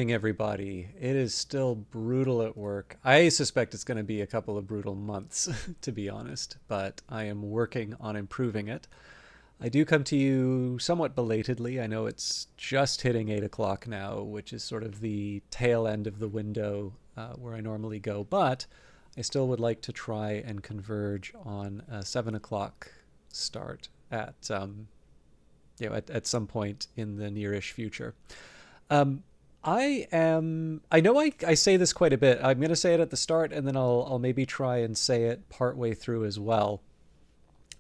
Everybody. It is still brutal at work. I suspect it's going to be a couple of brutal months, to be honest, but I am working on improving it. I do come to you somewhat belatedly. I know it's just hitting 8 o'clock now, which is sort of the tail end of the window where I normally go, but I still would like to try and converge on a 7 o'clock start at some point in the nearish future. Um, I know I say this quite a bit. I'm going to say it at the start and then I'll maybe try and say it partway through as well.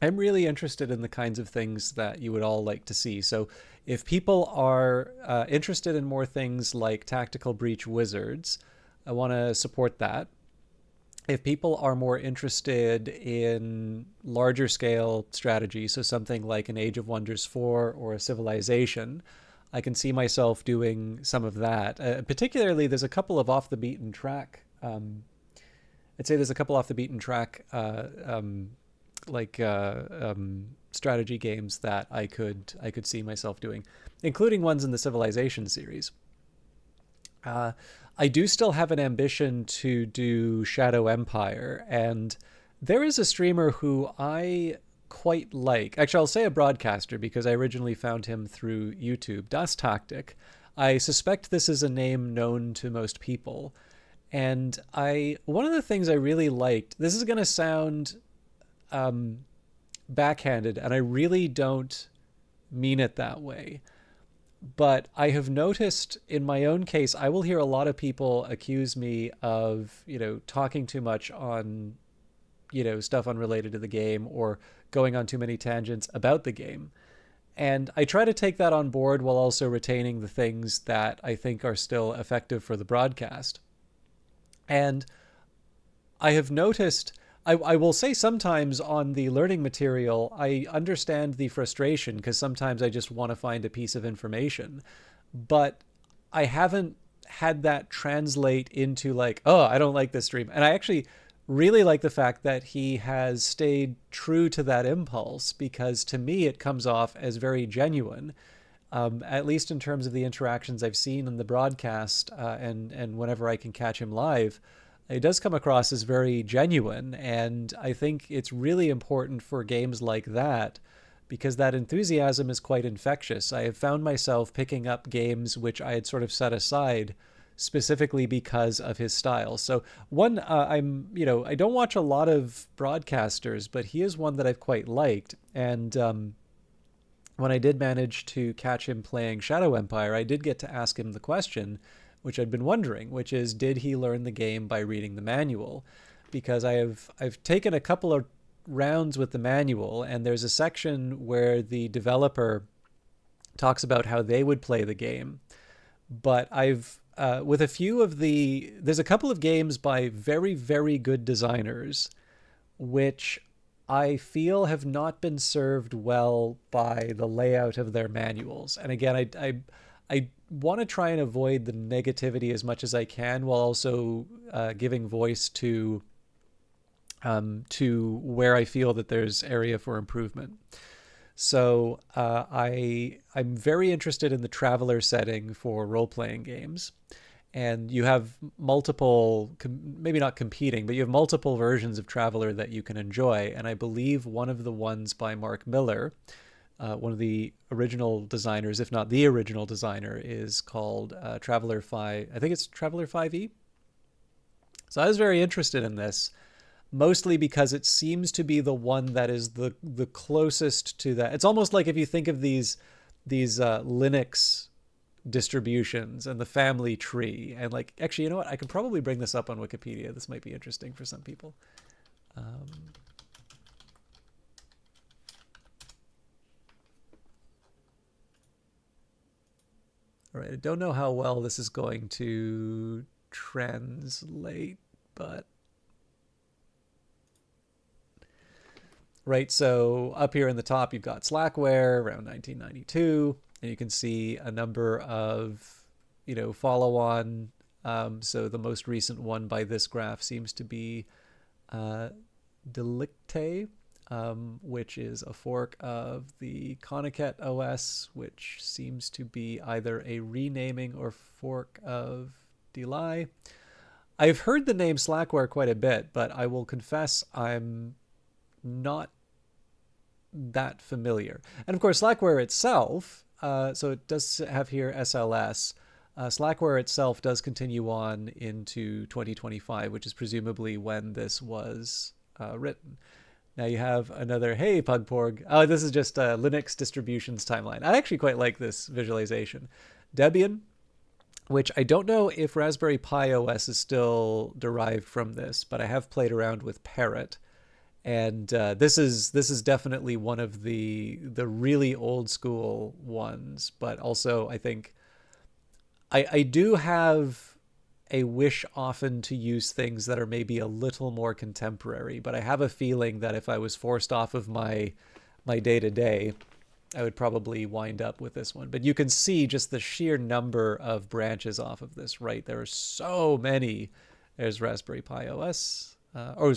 I'm really interested in the kinds of things that you would all like to see. So, if people are interested in more things like Tactical Breach Wizards, I want to support that. If people are more interested in larger scale strategy, so something like an Age of Wonders 4 or a Civilization, I can see myself doing some of that. Particularly, there's a couple of off the beaten track. I'd say there's a couple off the beaten track like strategy games that I could see myself doing, including ones in the Civilization series. Uh, I do still have an ambition to do Shadow Empire, and there is a streamer who I quite like. Actually, I'll say a broadcaster because I originally found him through YouTube. Das Tactic. I suspect this is a name known to most people. And I one of the things I really liked. This is going to sound um, backhanded, and I really don't mean it that way. But I have noticed in my own case, I will hear a lot of people accuse me of, talking too much on, stuff unrelated to the game or going on too many tangents about the game. And I try to take that on board while also retaining the things that I think are still effective for the broadcast. And I have noticed, I will say sometimes on the learning material, I understand the frustration because sometimes I just want to find a piece of information. But I haven't had that translate into like, oh, I don't like this stream. And I actually really like the fact that he has stayed true to that impulse because to me it comes off as very genuine. At least in terms of the interactions I've seen in the broadcast and whenever I can catch him live, it does come across as very genuine. And I think it's really important for games like that because that enthusiasm is quite infectious. I have found myself picking up games which I had sort of set aside specifically because of his style. So one, I don't watch a lot of broadcasters, but he is one that I've quite liked. And when I did manage to catch him playing Shadow Empire, I did get to ask him the question, which I'd been wondering, which is, did he learn the game by reading the manual? Because I've taken a couple of rounds with the manual, and there's a section where the developer talks about how they would play the game. But I've with a few of there's a couple of games by very, very good designers which I feel have not been served well by the layout of their manuals. And again, I want to try and avoid the negativity as much as I can, while also giving voice to where I feel that there's area for improvement. So I'm very interested in the traveler setting for role playing games, and you have multiple, maybe not competing, but you have multiple versions of Traveler that you can enjoy. And I believe one of the ones by Mark Miller, one of the original designers, if not the original designer, is called Traveler 5. I think it's Traveler 5e. So I was very interested in this, mostly because it seems to be the one that is the closest to that. It's almost like if you think of these Linux distributions and the family tree, and like, actually, you know what, I could probably bring this up on Wikipedia. This might be interesting for some people. um, all right, I don't know how well this is going to translate, but right, so up here in the top you've got Slackware around 1992, and you can see a number of follow on. So the most recent one by this graph seems to be uh, Delicte. which is a fork of the Conneket OS, which seems to be either a renaming or fork of Delay. I've heard the name Slackware quite a bit, but I will confess I'm not that familiar. And of course, Slackware itself, so it does have here SLS. Slackware itself does continue on into 2025, which is presumably when this was written. Now you have another, hey, Pugporg. Oh, this is just a Linux distributions timeline. I actually quite like this visualization. Debian, which I don't know if Raspberry Pi OS is still derived from this, but I have played around with Parrot. And this is definitely one of the really old school ones, but also I think I do have a wish often to use things that are maybe a little more contemporary, but I have a feeling that if I was forced off of my day-to-day, I would probably wind up with this one. But you can see just the sheer number of branches off of this, right? There are so many. There's Raspberry Pi OS.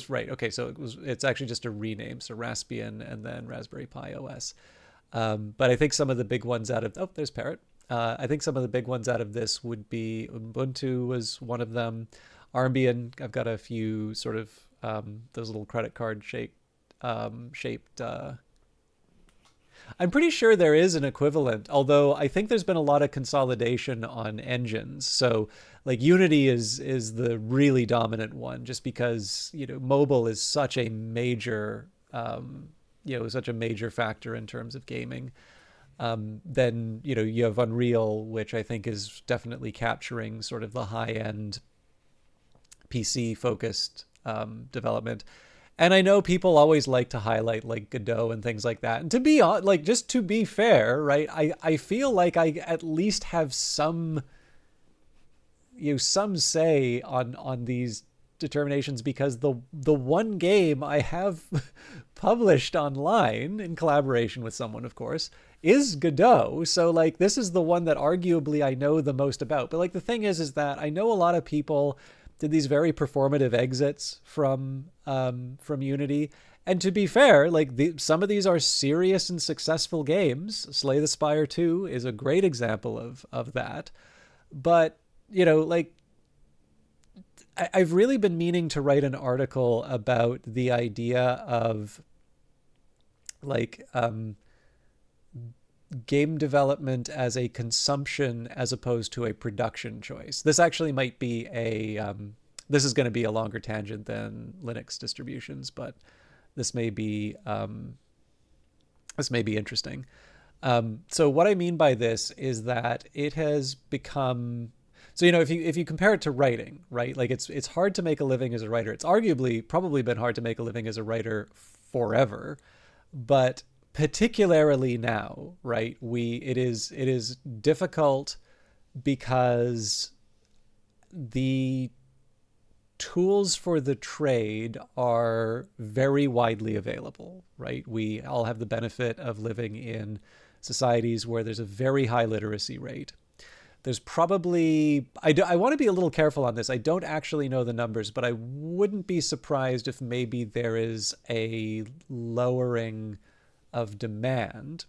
Right. Okay, so it's actually just a rename. So Raspbian and then Raspberry Pi OS. But I think some of the big ones out of... Oh, there's Parrot. I think some of the big ones out of this would be Ubuntu was one of them. Armbian, I've got a few sort of those little credit card shaped. I'm pretty sure there is an equivalent, although I think there's been a lot of consolidation on engines. So like Unity is the really dominant one, just because mobile is such a major such a major factor in terms of gaming. Then you have Unreal, which I think is definitely capturing sort of the high end PC focused development. And I know people always like to highlight like Godot and things like that. And to be like, just to be fair, right? I feel like I at least have some some say on these determinations, because the one game I have published online in collaboration with someone, of course, is Godot. So like this is the one that arguably I know the most about. But like the thing is that I know a lot of people did these very performative exits from Unity. And to be fair, like some of these are serious and successful games. Slay the Spire 2 is a great example of that. But, like I've really been meaning to write an article about the idea of like game development as a consumption as opposed to a production choice. This actually might be this is going to be a longer tangent than Linux distributions, but this may be interesting. So what I mean by this is that it has become, so if you compare it to writing, right? Like it's hard to make a living as a writer. It's arguably probably been hard to make a living as a writer forever, but particularly now, right? It is difficult because the tools for the trade are very widely available, right? We all have the benefit of living in societies where there's a very high literacy rate. There's probably, I want to be a little careful on this. I don't actually know the numbers, but I wouldn't be surprised if maybe there is a lowering of demand.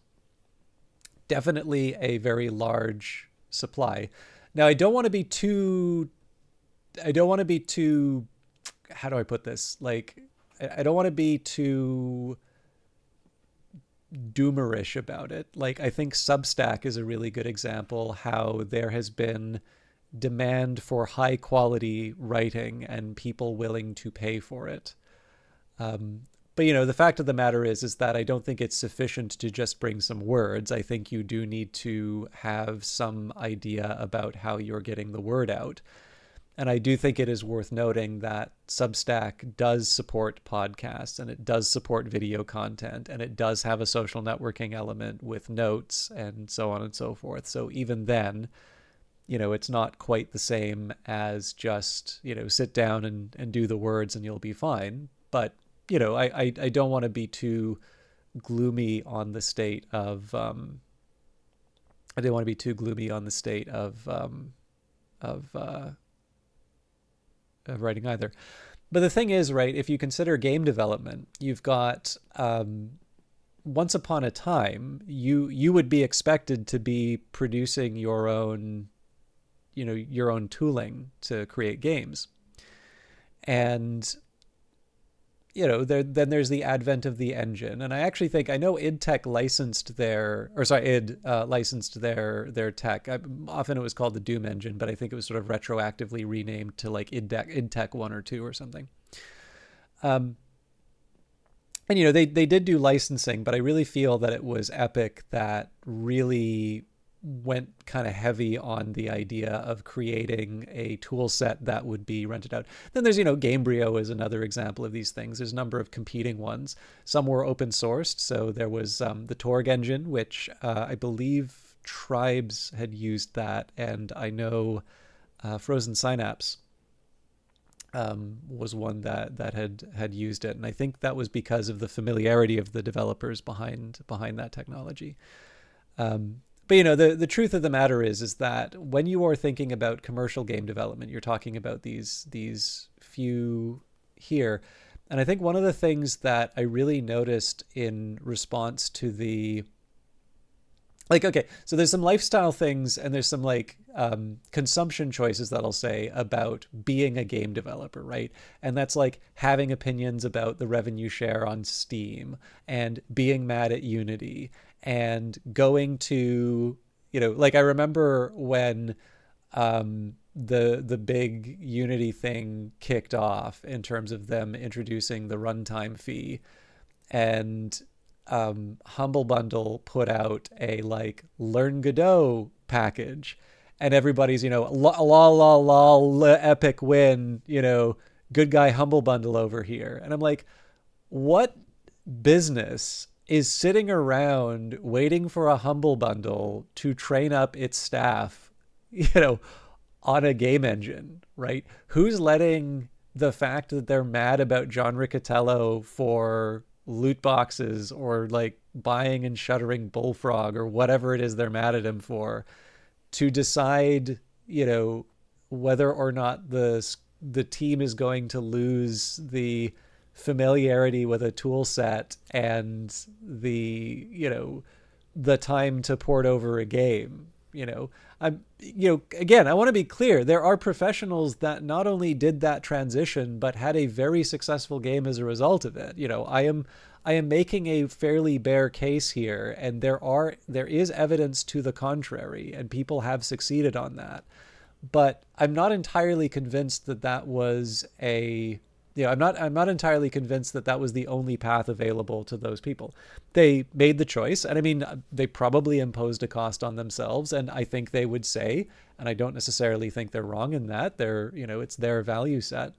Definitely a very large supply. Now, I don't want to be too, how do I put this? Like, I don't want to be too doomerish about it. Like, I think Substack is a really good example how there has been demand for high quality writing and people willing to pay for it. But the fact of the matter is that I don't think it's sufficient to just bring some words. I think you do need to have some idea about how you're getting the word out. And I do think it is worth noting that Substack does support podcasts, and it does support video content, and it does have a social networking element with notes and so on and so forth. So even then, it's not quite the same as just, sit down and do the words and you'll be fine. But, I don't want to be too gloomy on the state of, I don't want to be too gloomy on the state of writing either. But the thing is, right, if you consider game development, you've got once upon a time, you would be expected to be producing your own, your own tooling to create games. And then there's the advent of the engine, and I actually think I know id Tech licensed their, or sorry, id licensed their tech. Often it was called the Doom engine, but I think it was sort of retroactively renamed to like id Tech 1 or 2 or something. Um, and they did do licensing, but I really feel that it was Epic that really went kind of heavy on the idea of creating a tool set that would be rented out. Then there's, Gamebryo is another example of these things. There's a number of competing ones. Some were open sourced. So there was the Torg engine, which I believe Tribes had used that. And I know Frozen Synapse was one that had used it. And I think that was because of the familiarity of the developers behind that technology. But the truth of the matter is that when you are thinking about commercial game development, you're talking about these few here. And I think one of the things that I really noticed in response to the, like, okay, so there's some lifestyle things and there's some like consumption choices that I'll say about being a game developer, right? And that's like having opinions about the revenue share on Steam and being mad at Unity and going to, like I remember when the big Unity thing kicked off in terms of them introducing the runtime fee, and Humble Bundle put out a like Learn Godot package, and everybody's la epic win, good guy Humble Bundle over here, and I'm like, what business is sitting around waiting for a Humble Bundle to train up its staff, on a game engine, right? Who's letting the fact that they're mad about John Riccatello for loot boxes or like buying and shuttering Bullfrog or whatever it is they're mad at him for to decide, whether or not the team is going to lose the familiarity with a tool set and the time to port over a game. Again, I want to be clear, there are professionals that not only did that transition but had a very successful game as a result of it. I am making a fairly bare case here, and there is evidence to the contrary, and people have succeeded on that. But I'm not entirely convinced that was I'm not entirely convinced that was the only path available to those people. They made the choice, and I mean, they probably imposed a cost on themselves, and I think they would say, and I don't necessarily think they're wrong in that, it's their value set,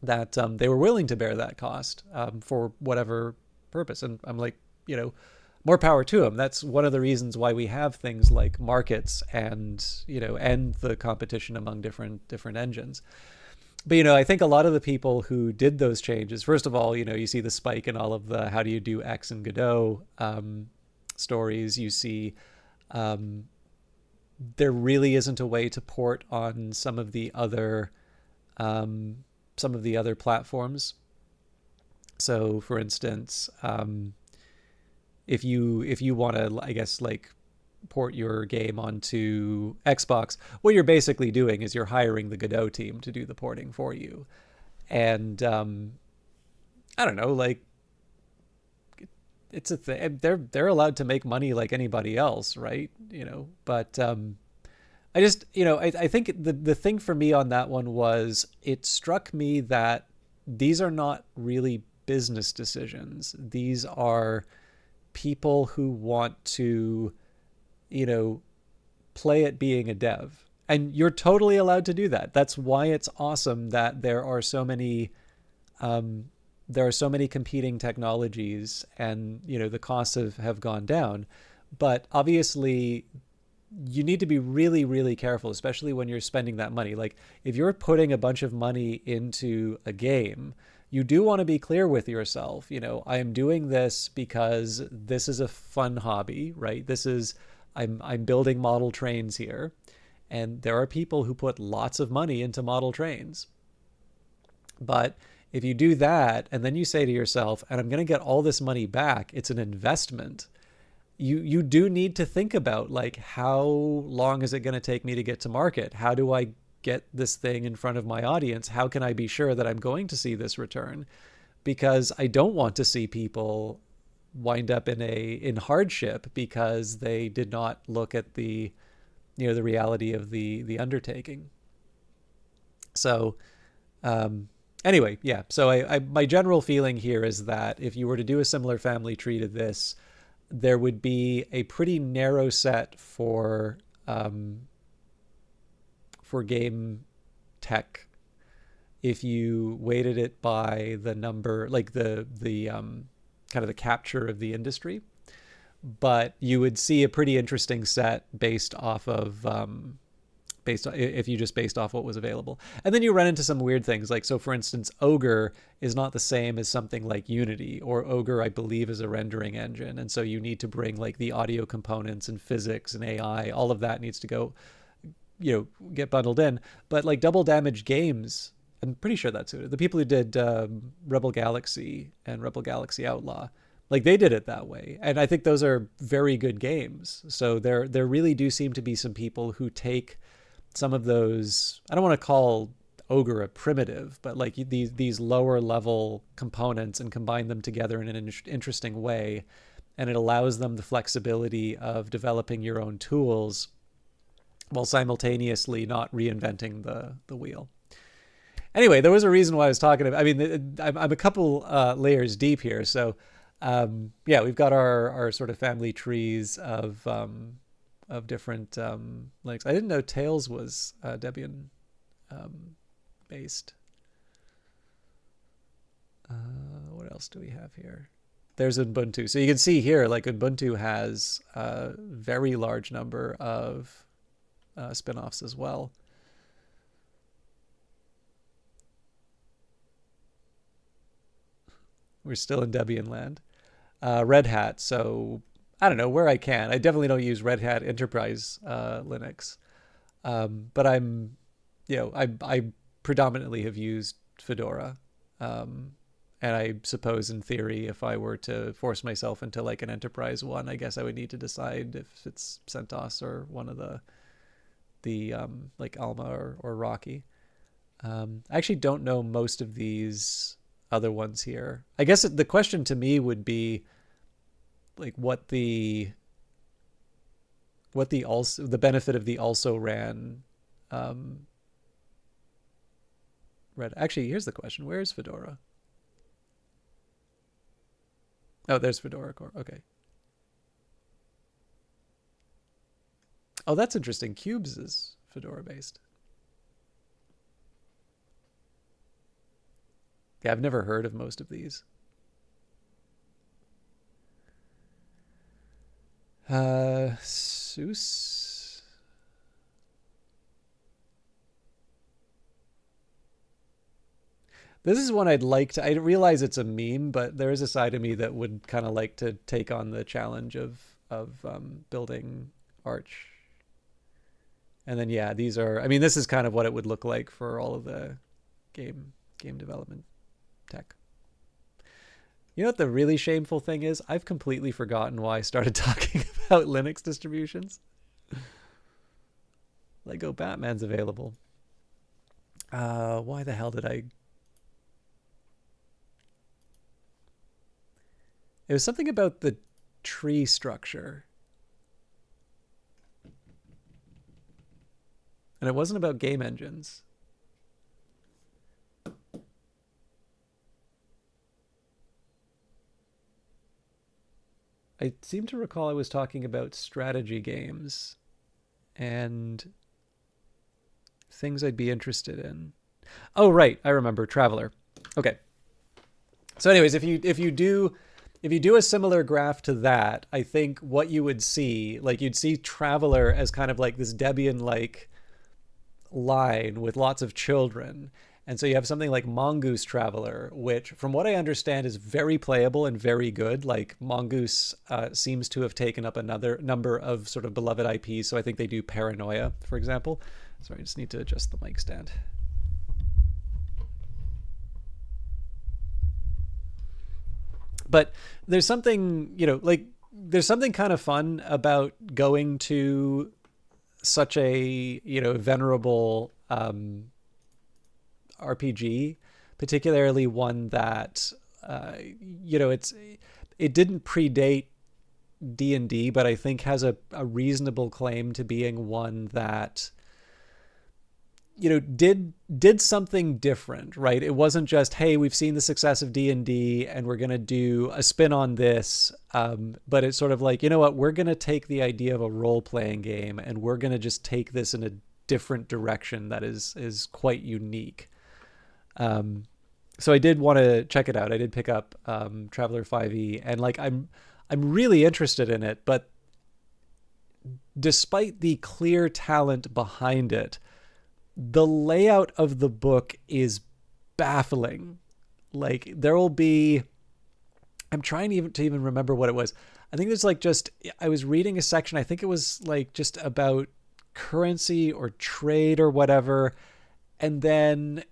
that they were willing to bear that cost for whatever purpose. And I'm like, more power to them. That's one of the reasons why we have things like markets and the competition among different engines. But, I think a lot of the people who did those changes, first of all, you see the spike in all of the how do you do X and Godot stories. You see there really isn't a way to port on some of the other platforms. So, for instance, if you want to, I guess, like port your game onto Xbox, what you're basically doing is you're hiring the Godot team to do the porting for you. And I don't know, like it's a thing. They're allowed to make money like anybody else, right? But I just, I think the thing for me on that one was it struck me that these are not really business decisions. These are people who want to play at being a dev, and you're totally allowed to do that. That's why it's awesome that there are so many competing technologies, and the costs have gone down. But obviously you need to be really, really careful, especially when you're spending that money. Like if you're putting a bunch of money into a game, you do want to be clear with yourself, I am doing this because this is a fun hobby, right? I'm building model trains here, and there are people who put lots of money into model trains. But if you do that and then you say to yourself, and I'm going to get all this money back, it's an investment. You do need to think about, like, how long is it going to take me to get to market? How do I get this thing in front of my audience? How can I be sure that I'm going to see this return? Because I don't want to see people wind up in hardship because they did not look at the reality of the undertaking. So anyway, yeah. So my general feeling here is that if you were to do a similar family tree to this, there would be a pretty narrow set for game tech if you weighted it by the number, like the kind of the capture of the industry. But you would see a pretty interesting set based on, if you just based off what was available. And then you run into some weird things, like, so for instance, Ogre is not the same as something like Unity, or Ogre, I believe, is a rendering engine, and so you need to bring like the audio components and physics and AI, all of that needs to go, get bundled in. But like Double Damage Games, I'm pretty sure that's it. The people who did Rebel Galaxy and Rebel Galaxy Outlaw, like, they did it that way, and I think those are very good games. So there really do seem to be some people who take some of those, I don't want to call Ogre a primitive, but like these lower level components, and combine them together in an interesting way, and it allows them the flexibility of developing your own tools while simultaneously not reinventing the wheel. Anyway, there was a reason why I was talking about, I mean, I'm a couple layers deep here. So yeah, we've got our sort of family trees of different Linux. I didn't know Tails was Debian based. What else do we have here? There's Ubuntu. So you can see here, like, Ubuntu has a very large number of spin-offs as well. We're still in Debian land. Red Hat. So I don't know where I can. I definitely don't use Red Hat Enterprise Linux, but I predominantly have used Fedora, and I suppose in theory, if I were to force myself into like an enterprise one, I guess I would need to decide if it's CentOS or one of the like Alma or Rocky. I actually don't know most of these other ones here. I guess the question to me would be, like, what the benefit of the also ran red. Actually, here's the question: where is Fedora? Oh, there's Fedora Core. Okay. Oh, that's interesting. Cubes is Fedora based. Yeah, I've never heard of most of these. SUSE. This is one I'd like to. I realize it's a meme, but there is a side of me that would kind of like to take on the challenge of building Arch. And then yeah, these are. I mean, this is kind of what it would look like for all of the game development tech. You know what the really shameful thing is? I've completely forgotten why I started talking about Linux distributions. Lego Batman's available. Why the hell did I... It was something about the tree structure. And it wasn't about game engines. I seem to recall I was talking about strategy games and things I'd be interested in. Oh, right. I remember. Traveler. Okay. So anyways, if you do a similar graph to that, I think what you would see, like, you'd see Traveler as kind of like this Debian-like line with lots of children. And so you have something like Mongoose Traveler, which, from what I understand, is very playable and very good. Like, Mongoose seems to have taken up another number of sort of beloved IPs. So I think they do Paranoia, for example. Sorry, I just need to adjust the mic stand. But there's something, like there's something kind of fun about going to such a, venerable RPG, particularly one that, it didn't predate D&D, but I think has a reasonable claim to being one that did something different, right? It wasn't just, hey, we've seen the success of D&D and we're going to do a spin on this, but it's sort of like, you know what, we're going to take the idea of a role-playing game and we're going to just take this in a different direction that is quite unique. So I did want to check it out. I did pick up Traveller 5e, and like I'm really interested in it, but despite the clear talent behind it, the layout of the book is baffling. Like there will be, I'm trying to even remember what it was. I think there's like just, I was reading a section, I think it was like just about currency or trade or whatever. And then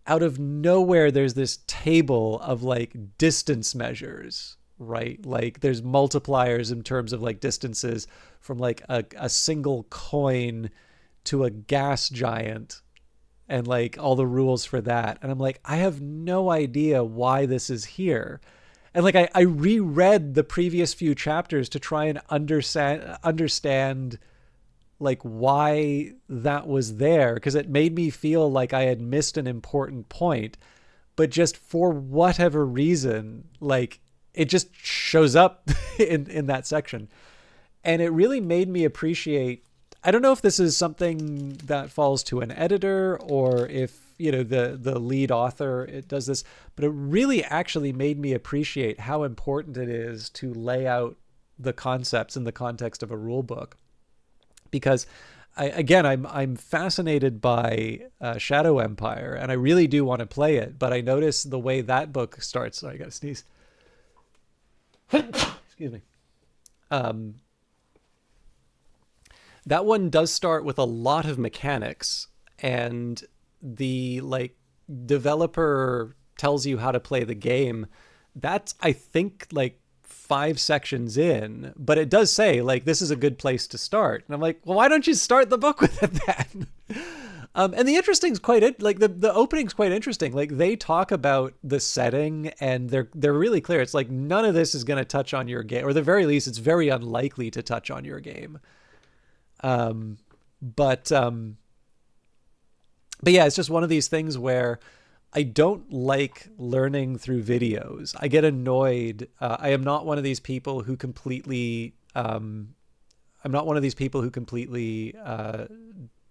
out of nowhere, there's this table of like distance measures, right? Like there's multipliers in terms of like distances from like a single coin to a gas giant and like all the rules for that. And I'm like, I have no idea why this is here. And like I reread the previous few chapters to try and understand like why that was there, because it made me feel like I had missed an important point. But just for whatever reason, like it just shows up in that section. And it really made me appreciate, I don't know if this is something that falls to an editor or if, the lead author, it does this, but it really actually made me appreciate how important it is to lay out the concepts in the context of a rule book. Because I'm fascinated by Shadow Empire, and I really do want to play it, but I notice the way that book starts. Sorry, I gotta sneeze. Excuse me. That one does start with a lot of mechanics, and the like developer tells you how to play the game. That's, I think, like 5 sections in, but it does say like this is a good place to start. And I'm like, well, why don't you start the book with it then? And the interesting's quite like the opening's quite interesting. Like they talk about the setting, and they're really clear. It's like none of this is going to touch on your game, or at the very least, it's very unlikely to touch on your game. But yeah, it's just one of these things where I don't like learning through videos. I get annoyed. I am not one of these people who completely,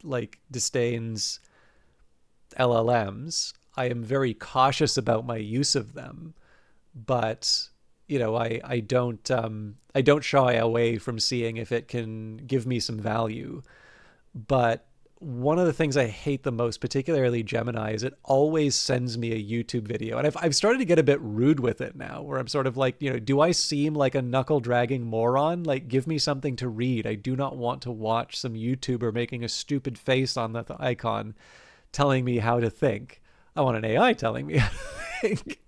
like disdains LLMs. I am very cautious about my use of them, but I don't shy away from seeing if it can give me some value. But one of the things I hate the most, particularly Gemini, is it always sends me a YouTube video. And I've started to get a bit rude with it now, where I'm sort of like, do I seem like a knuckle-dragging moron? Like, give me something to read. I do not want to watch some YouTuber making a stupid face on the icon telling me how to think. I want an AI telling me how to think.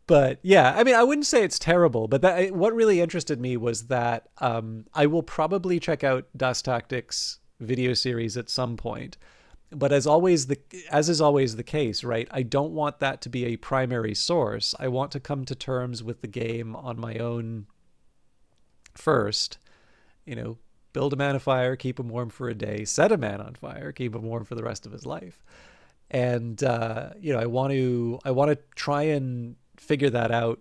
But yeah, I mean, I wouldn't say it's terrible, but what really interested me was that I will probably check out Das Tactics video series at some point. But as is always the case, right? I don't want that to be a primary source. I want to come to terms with the game on my own first. Build a man of fire, keep him warm for a day. Set a man on fire, keep him warm for the rest of his life. And I want to try and figure that out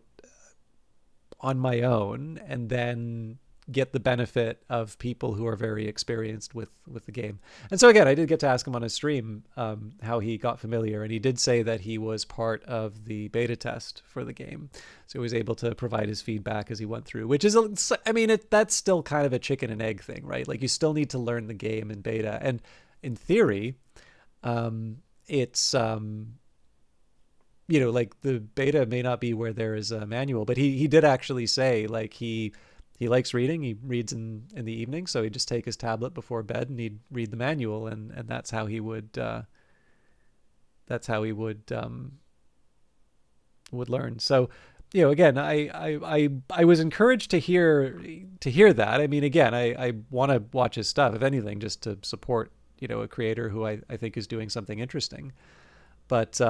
on my own, and then get the benefit of people who are very experienced with the game. And so again, I did get to ask him on his stream how he got familiar, and he did say that he was part of the beta test for the game, so he was able to provide his feedback as he went through, which is, that's still kind of a chicken and egg thing, right? Like you still need to learn the game in beta, and in theory, it's like the beta may not be where there is a manual, but he did actually say like he likes reading. He reads in the evening, so he'd just take his tablet before bed and he'd read the manual, and that's how he would would learn. So, again, I was encouraged to hear that. I mean, again, I want to watch his stuff, if anything, just to support a creator who I think is doing something interesting. But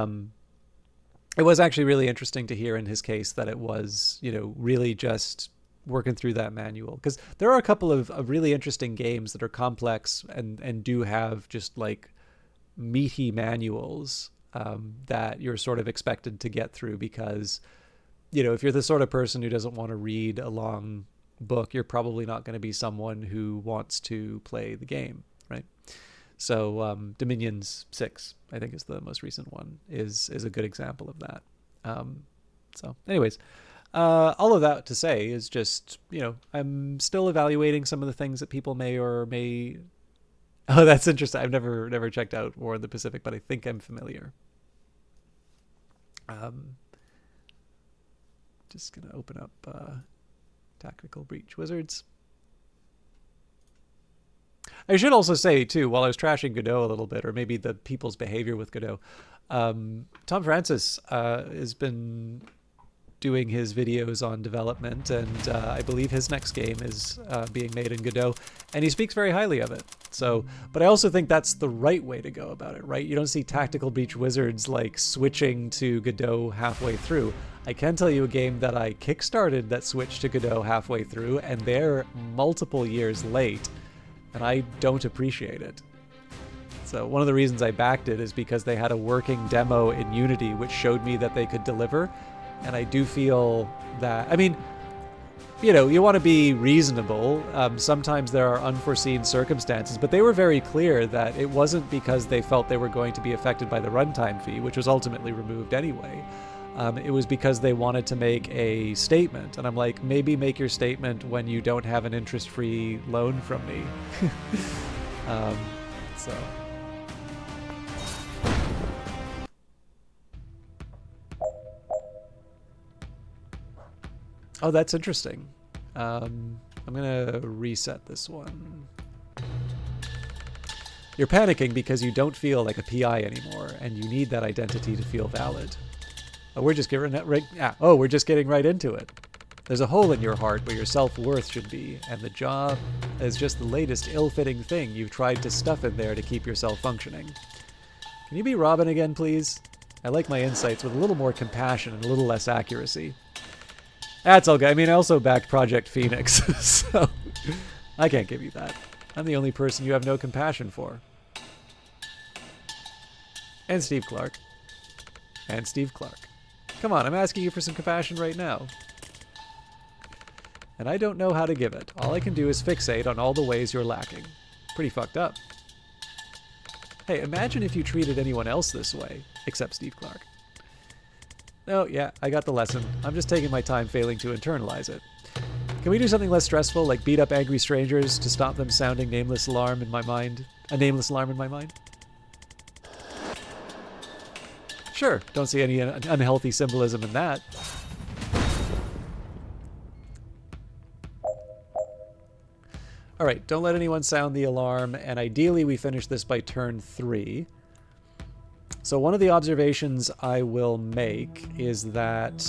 it was actually really interesting to hear in his case that it was really just working through that manual, because there are a couple of really interesting games that are complex and do have just like meaty manuals that you're sort of expected to get through, because if you're the sort of person who doesn't want to read a long book, you're probably not going to be someone who wants to play the game, right? So Dominions 6, I think, is the most recent one, is a good example of that. So anyways, all of that to say is just, I'm still evaluating some of the things that people may or may... Oh, that's interesting. I've never checked out War in the Pacific, but I think I'm familiar. Just going to open up Tactical Breach Wizards. I should also say, too, while I was trashing Godot a little bit, or maybe the people's behavior with Godot, Tom Francis has been doing his videos on development, and I believe his next game is being made in Godot, and he speaks very highly of it. So, but I also think that's the right way to go about it, right? You don't see Tactical Breach Wizards like switching to Godot halfway through. I can tell you a game that I kickstarted that switched to Godot halfway through, and they're multiple years late, and I don't appreciate it. So one of the reasons I backed it is because they had a working demo in Unity which showed me that they could deliver. And I do feel that, I mean, you want to be reasonable. Sometimes there are unforeseen circumstances, but they were very clear that it wasn't because they felt they were going to be affected by the runtime fee, which was ultimately removed anyway. It was because they wanted to make a statement. And I'm like, maybe make your statement when you don't have an interest-free loan from me. So... Oh, that's interesting. I'm gonna reset this one. You're panicking because you don't feel like a PI anymore, and you need that identity to feel valid. Oh, we're just getting right into it. There's a hole in your heart where your self-worth should be, and the job is just the latest ill-fitting thing you've tried to stuff in there to keep yourself functioning. Can you be Robin again, please? I like my insights with a little more compassion and a little less accuracy. That's all good. I mean, I also backed Project Phoenix, so I can't give you that. I'm the only person you have no compassion for. And Steve Clark. And Steve Clark. Come on, I'm asking you for some compassion right now. And I don't know how to give it. All I can do is fixate on all the ways you're lacking. Pretty fucked up. Hey, imagine if you treated anyone else this way, except Steve Clark. Oh, yeah, I got the lesson. I'm just taking my time failing to internalize it. Can we do something less stressful, like beat up angry strangers to stop them sounding a nameless alarm in my mind? Sure, don't see any unhealthy symbolism in that. All right, don't let anyone sound the alarm, and ideally we finish this by turn 3. So one of the observations I will make is that...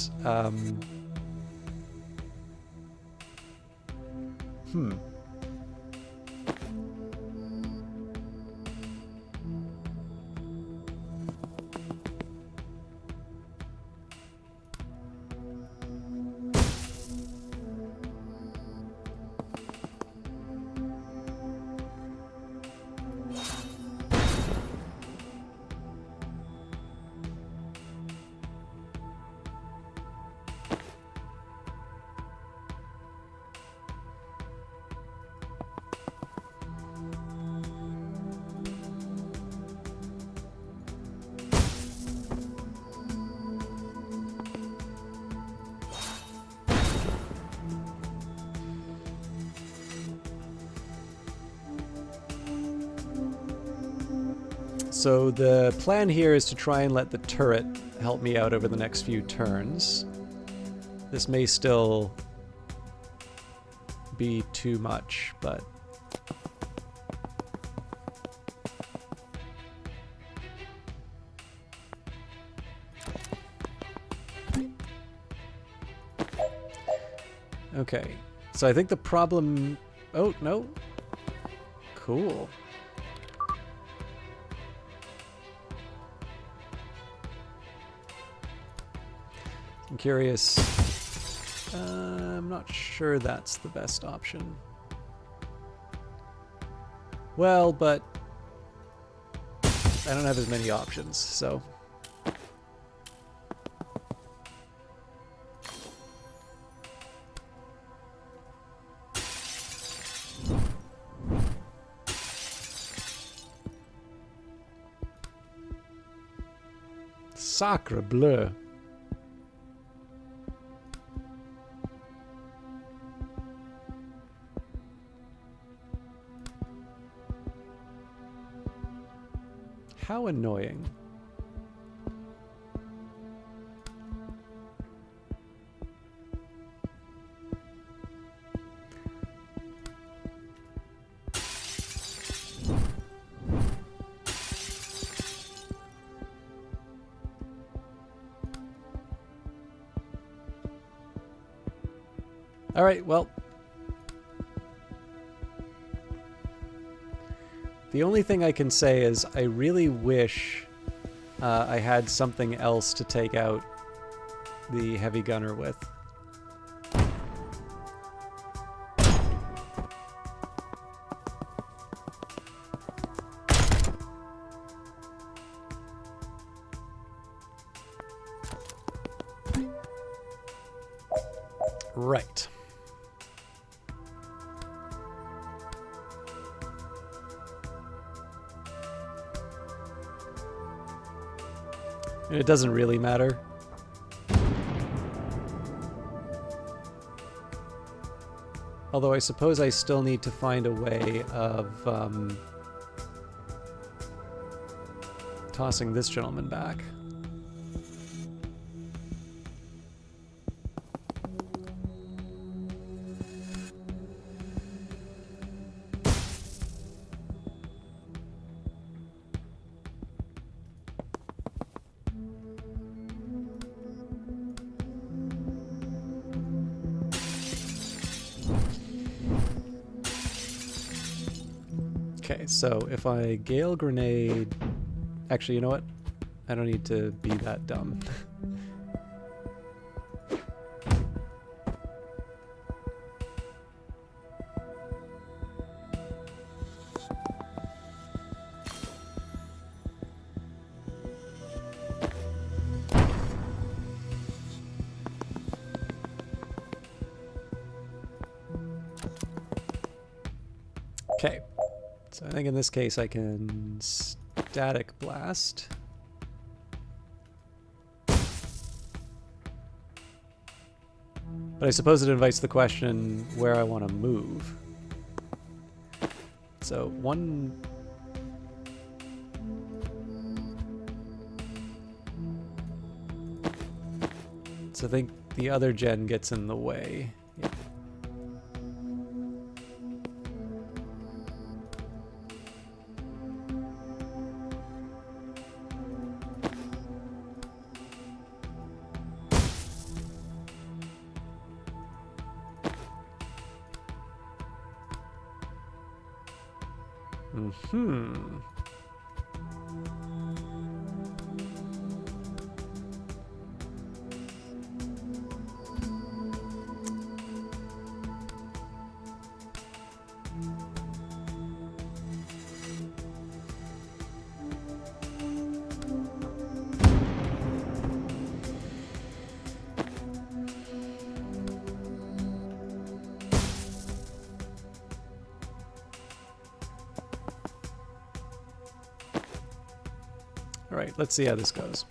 So the plan here is to try and let the turret help me out over the next few turns. This may still be too much, but... Okay. So I think the problem... Oh, no. Cool. I'm curious. I'm not sure that's the best option. Well, but I don't have as many options, so... Sacre bleu. How annoying. All right, well. The only thing I can say is I really wish I had something else to take out the heavy gunner with. Right. It doesn't really matter. Although I suppose I still need to find a way of tossing this gentleman back. Okay, so if I Gale Grenade... Actually, you know what? I don't need to be that dumb. Okay, so I think in this case I can Static Blast. But I suppose it invites the question where I want to move. So one... So I think the other gen gets in the way. Yeah. Mm-hmm. All right, let's see how this goes.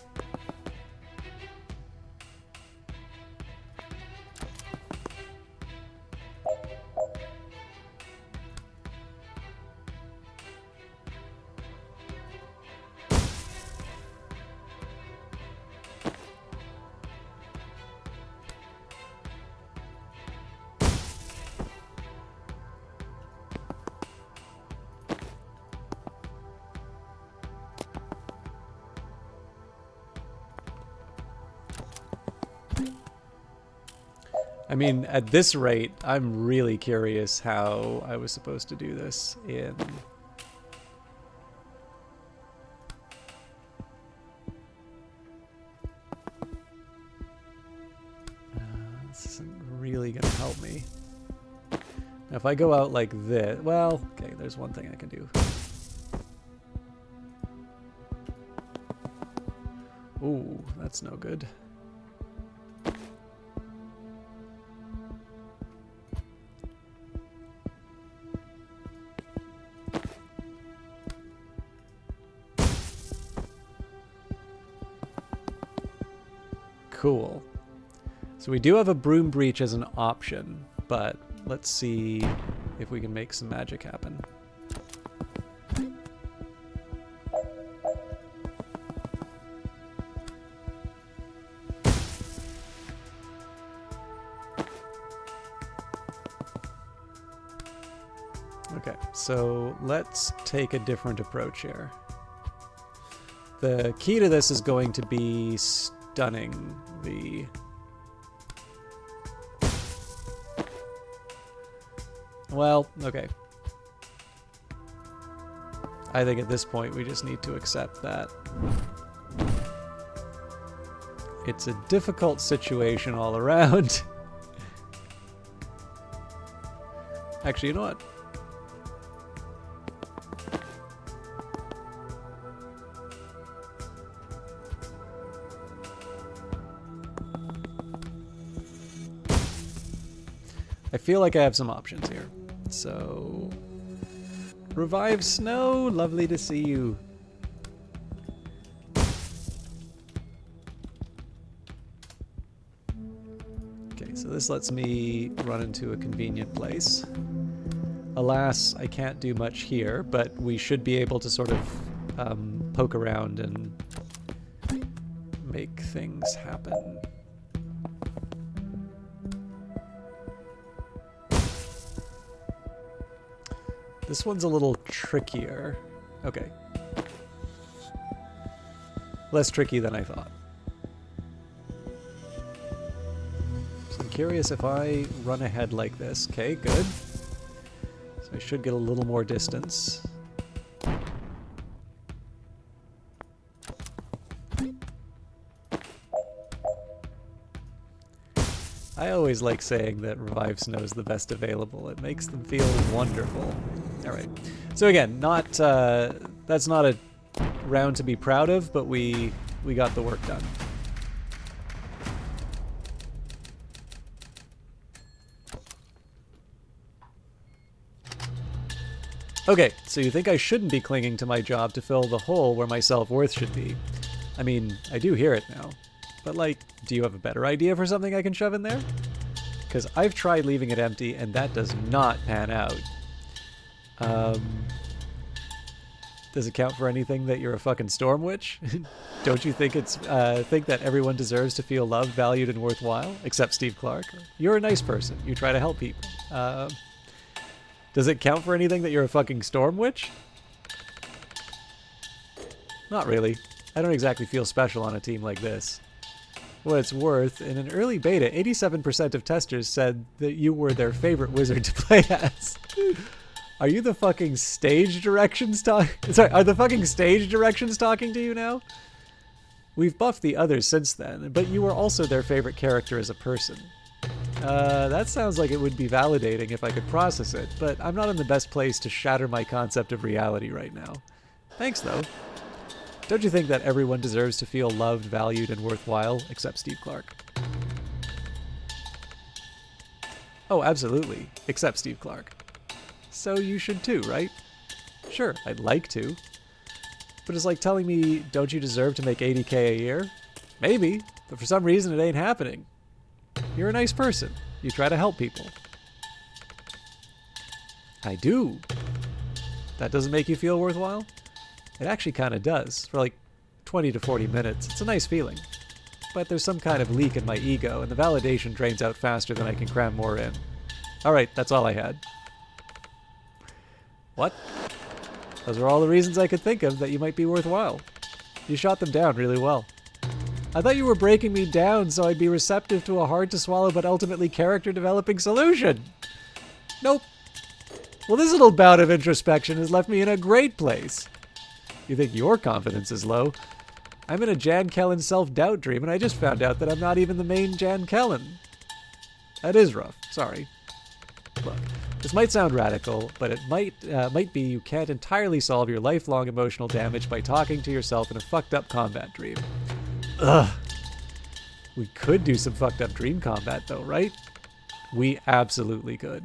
I mean, at this rate, I'm really curious how I was supposed to do this in... This isn't really going to help me. Now, if I go out like this... Well, okay, there's one thing I can do. Ooh, that's no good. Cool. So we do have a Broom Breach as an option, but let's see if we can make some magic happen. Okay, so let's take a different approach here. The key to this is going to be stunning the... Well, okay. I think at this point we just need to accept that. It's a difficult situation all around. Actually, you know what? I feel like I have some options here. So, Revive Snow, lovely to see you. Okay, so this lets me run into a convenient place. Alas, I can't do much here, but we should be able to sort of poke around and make things happen. This one's a little trickier. Okay. Less tricky than I thought. So I'm curious if I run ahead like this. Okay, good. So I should get a little more distance. I always like saying that Revive Snow is the best available. It makes them feel wonderful. All right. So again, that's not a round to be proud of, but we got the work done. Okay, so you think I shouldn't be clinging to my job to fill the hole where my self-worth should be. I mean, I do hear it now. But, like, do you have a better idea for something I can shove in there? Because I've tried leaving it empty, and that does not pan out. Does it count for anything that you're a fucking storm witch? Don't you think think that everyone deserves to feel loved, valued, and worthwhile? Except Steve Clark. You're a nice person. You try to help people. Does it count for anything that you're a fucking storm witch? Not really. I don't exactly feel special on a team like this. What it's worth, in an early beta, 87% of testers said that you were their favorite wizard to play as. Are you the fucking stage directions Sorry, are the fucking stage directions talking to you now? We've buffed the others since then, but you were also their favorite character as a person. That sounds like it would be validating if I could process it, but I'm not in the best place to shatter my concept of reality right now. Thanks, though. Don't you think that everyone deserves to feel loved, valued, and worthwhile, except Steve Clark? Oh, absolutely. Except Steve Clark. So you should too, right? Sure, I'd like to. But it's like telling me, don't you deserve to make 80K a year? Maybe, but for some reason it ain't happening. You're a nice person. You try to help people. I do. That doesn't make you feel worthwhile? It actually kind of does. For like 20 to 40 minutes. It's a nice feeling. But there's some kind of leak in my ego, and the validation drains out faster than I can cram more in. Alright, that's all I had. What? Those are all the reasons I could think of that you might be worthwhile. You shot them down really well. I thought you were breaking me down so I'd be receptive to a hard-to-swallow but ultimately character-developing solution. Nope. Well, this little bout of introspection has left me in a great place. You think your confidence is low? I'm in a Jan Kellen self-doubt dream, and I just found out that I'm not even the main Jan Kellen. That is rough. Sorry. Look, this might sound radical, but it might be you can't entirely solve your lifelong emotional damage by talking to yourself in a fucked-up combat dream. Ugh. We could do some fucked-up dream combat, though, right? We absolutely could.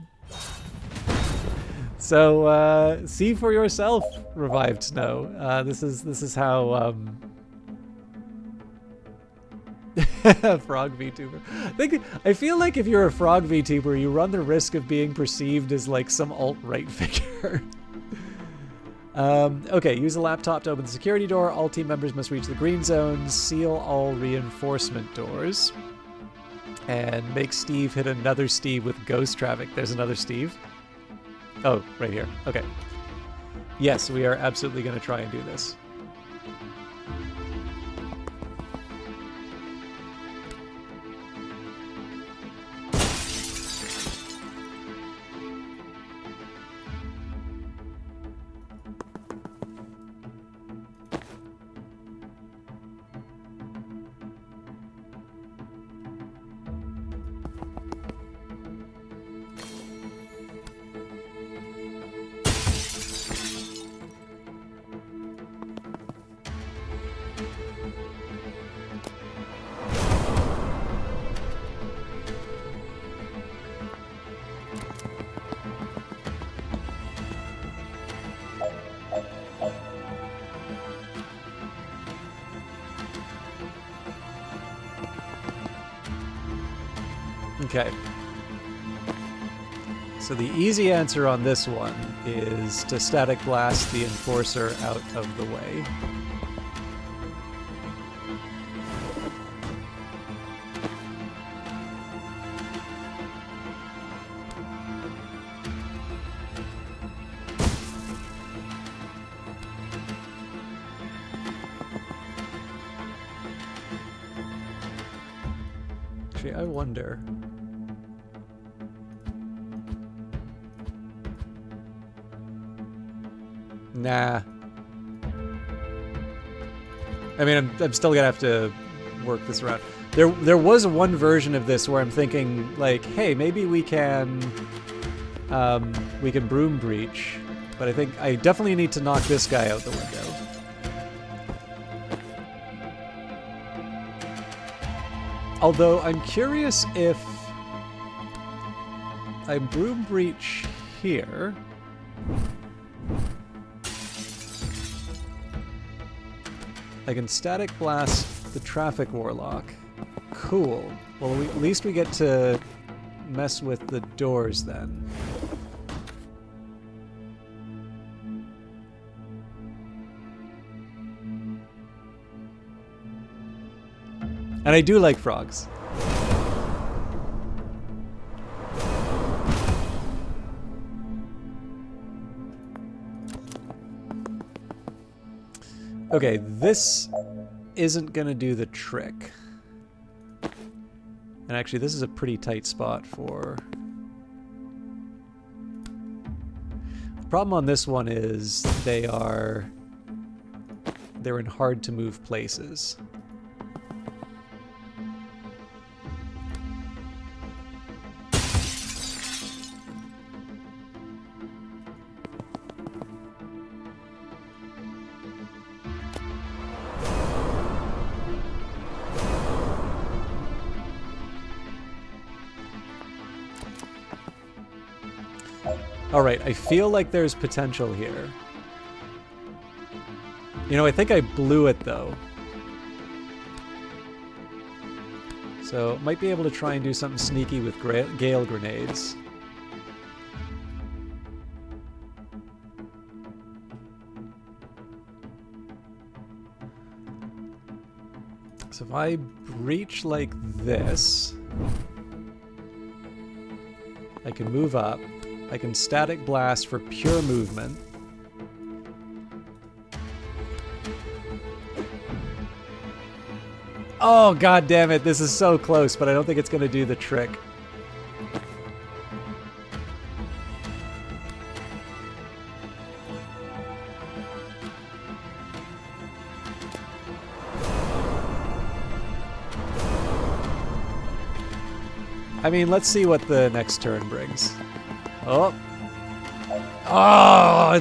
So, see for yourself, Revived Snow. This is how, Frog VTuber. I feel like if you're a Frog VTuber, you run the risk of being perceived as, like, some alt-right figure. Okay, use a laptop to open the security door. All team members must reach the green zone. Seal all reinforcement doors. And make Steve hit another Steve with ghost traffic. There's another Steve. Oh, right here. Okay. Yes, we are absolutely going to try and do this. Okay. So the easy answer on this one is to static blast the enforcer out of the way. Actually, I wonder... Nah. I mean, I'm still gonna have to work this around. There was one version of this where I'm thinking, like, hey, maybe we can broom breach, but I think I definitely need to knock this guy out the window. Although I'm curious if I broom breach here. I can static blast the traffic warlock. Cool. Well, at least we get to mess with the doors then. And I do like frogs. Okay, this isn't gonna do the trick. And actually, this is a pretty tight spot for... The problem on this one is they're in hard to move places. Alright, I feel like there's potential here. You know, I think I blew it, though. So, might be able to try and do something sneaky with Gale grenades. So if I breach like this, I can move up. I can static blast for pure movement. Oh, god damn it. This is so close, but I don't think it's going to do the trick. I mean, let's see what the next turn brings. Oh. Oh,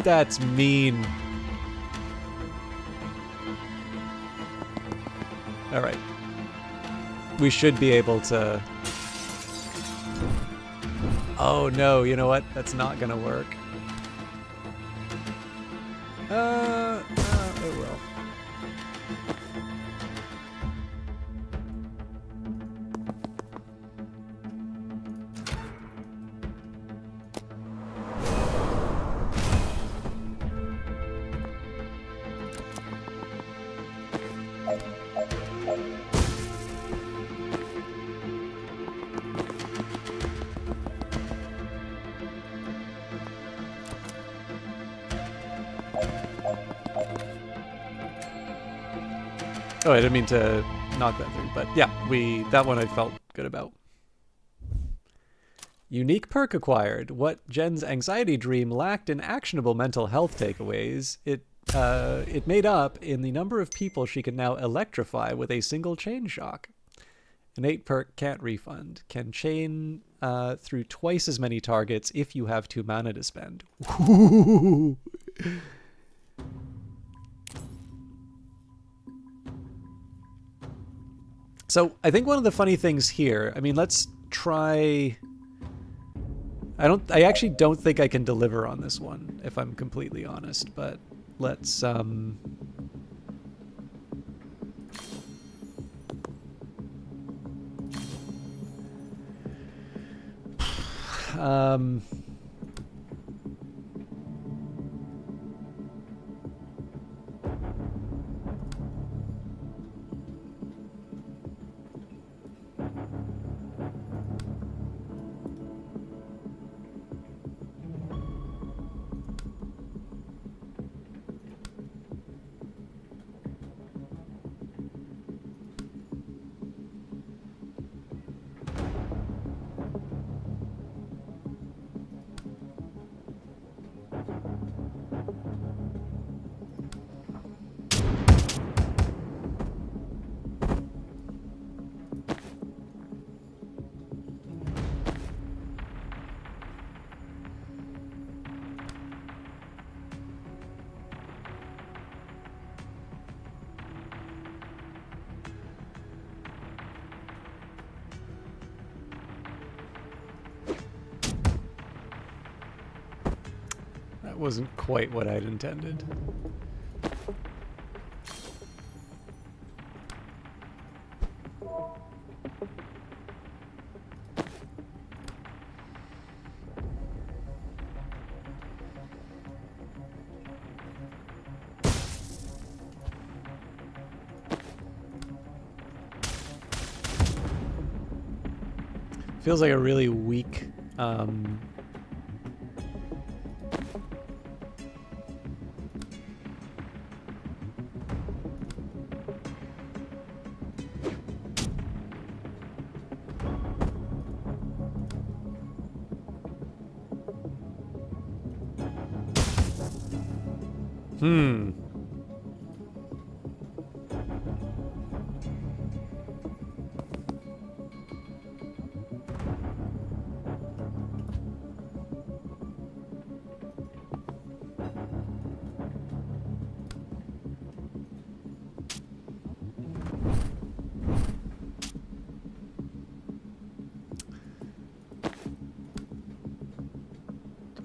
that's mean. All right. We should be able to... Oh, no. You know what? That's not going to work. It will. Oh, I didn't mean to knock that through, but yeah, that one I felt good about. Unique perk acquired. What Jen's anxiety dream lacked in actionable mental health takeaways, it made up in the number of people she can now electrify with a single chain shock. Innate perk can't refund. Can chain through twice as many targets if you have 2 mana to spend. So I think one of the funny things here, I mean, let's try... I actually don't think I can deliver on this one, if I'm completely honest, but let's, that wasn't quite what I'd intended. Feels like a really weak,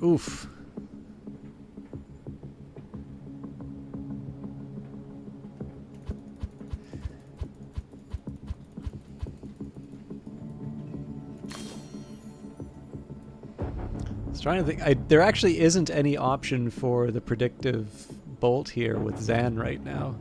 oof. I was trying to think. There actually isn't any option for the predictive bolt here with Zan right now.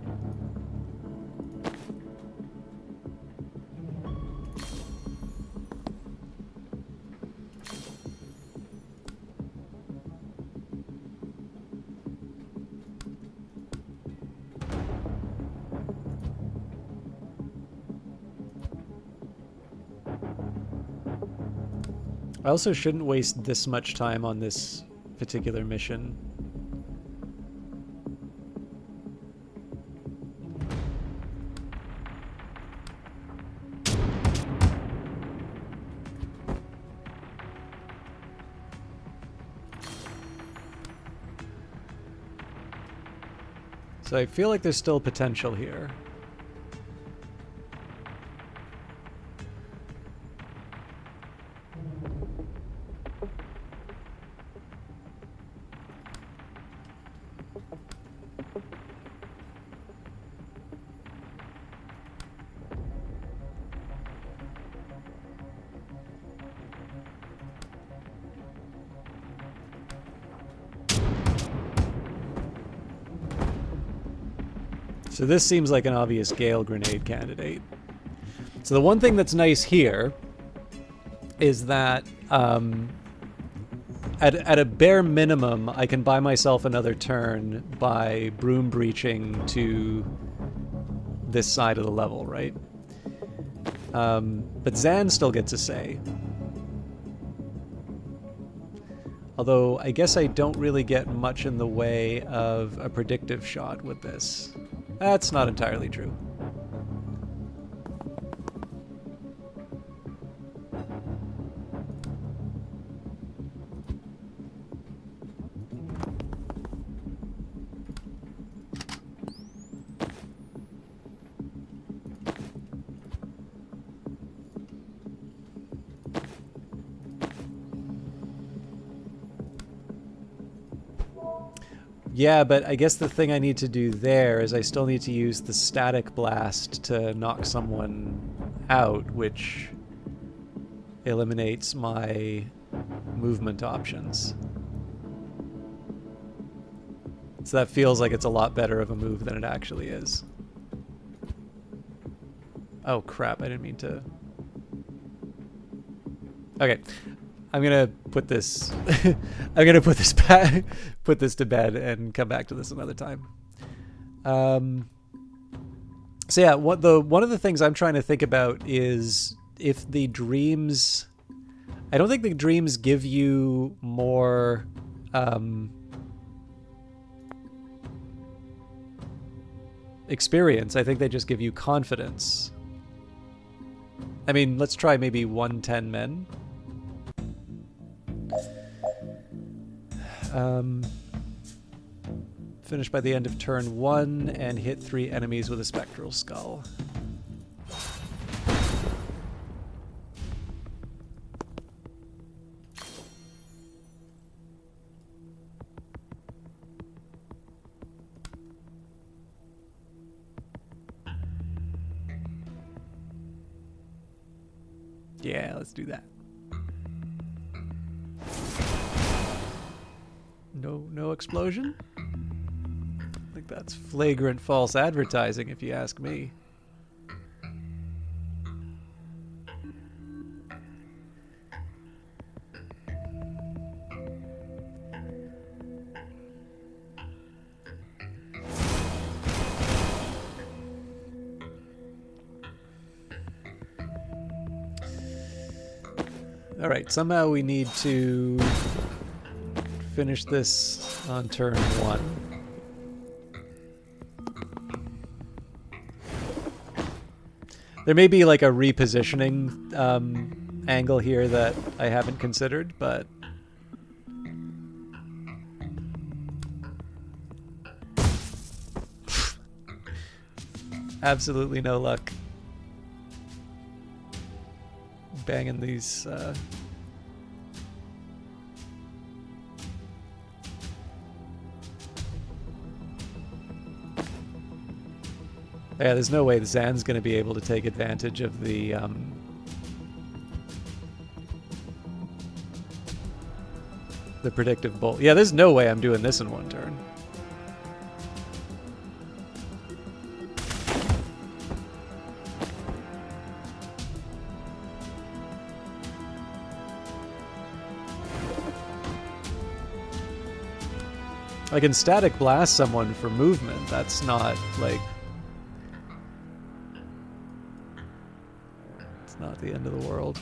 I also shouldn't waste this much time on this particular mission. So I feel like there's still potential here. So this seems like an obvious Gale grenade candidate. So the one thing that's nice here is that at a bare minimum, I can buy myself another turn by broom breaching to this side of the level, right? But Zan still gets a say. Although I guess I don't really get much in the way of a predictive shot with this. That's not entirely true. Yeah, but I guess the thing I need to do there is I still need to use the static blast to knock someone out, which eliminates my movement options. So that feels like it's a lot better of a move than it actually is. Oh crap, I didn't mean to... Okay. I'm gonna put this. I'm gonna put this back, put this to bed, and come back to this another time. So yeah, one of the things I'm trying to think about is if the dreams. I don't think the dreams give you more. Experience. I think they just give you confidence. I mean, let's try maybe 110 men. Finish by the end of turn 1 and hit 3 enemies with a spectral skull. Yeah, let's do that. No explosion? I think that's flagrant false advertising, if you ask me. Alright, somehow we need to finish this on turn 1. There may be like a repositioning angle here that I haven't considered, but... absolutely no luck. Banging these... Yeah, there's no way the Zan's going to be able to take advantage of the predictive bolt. Yeah, there's no way I'm doing this in 1 turn. I can static blast someone for movement. That's not, like... it's not the end of the world.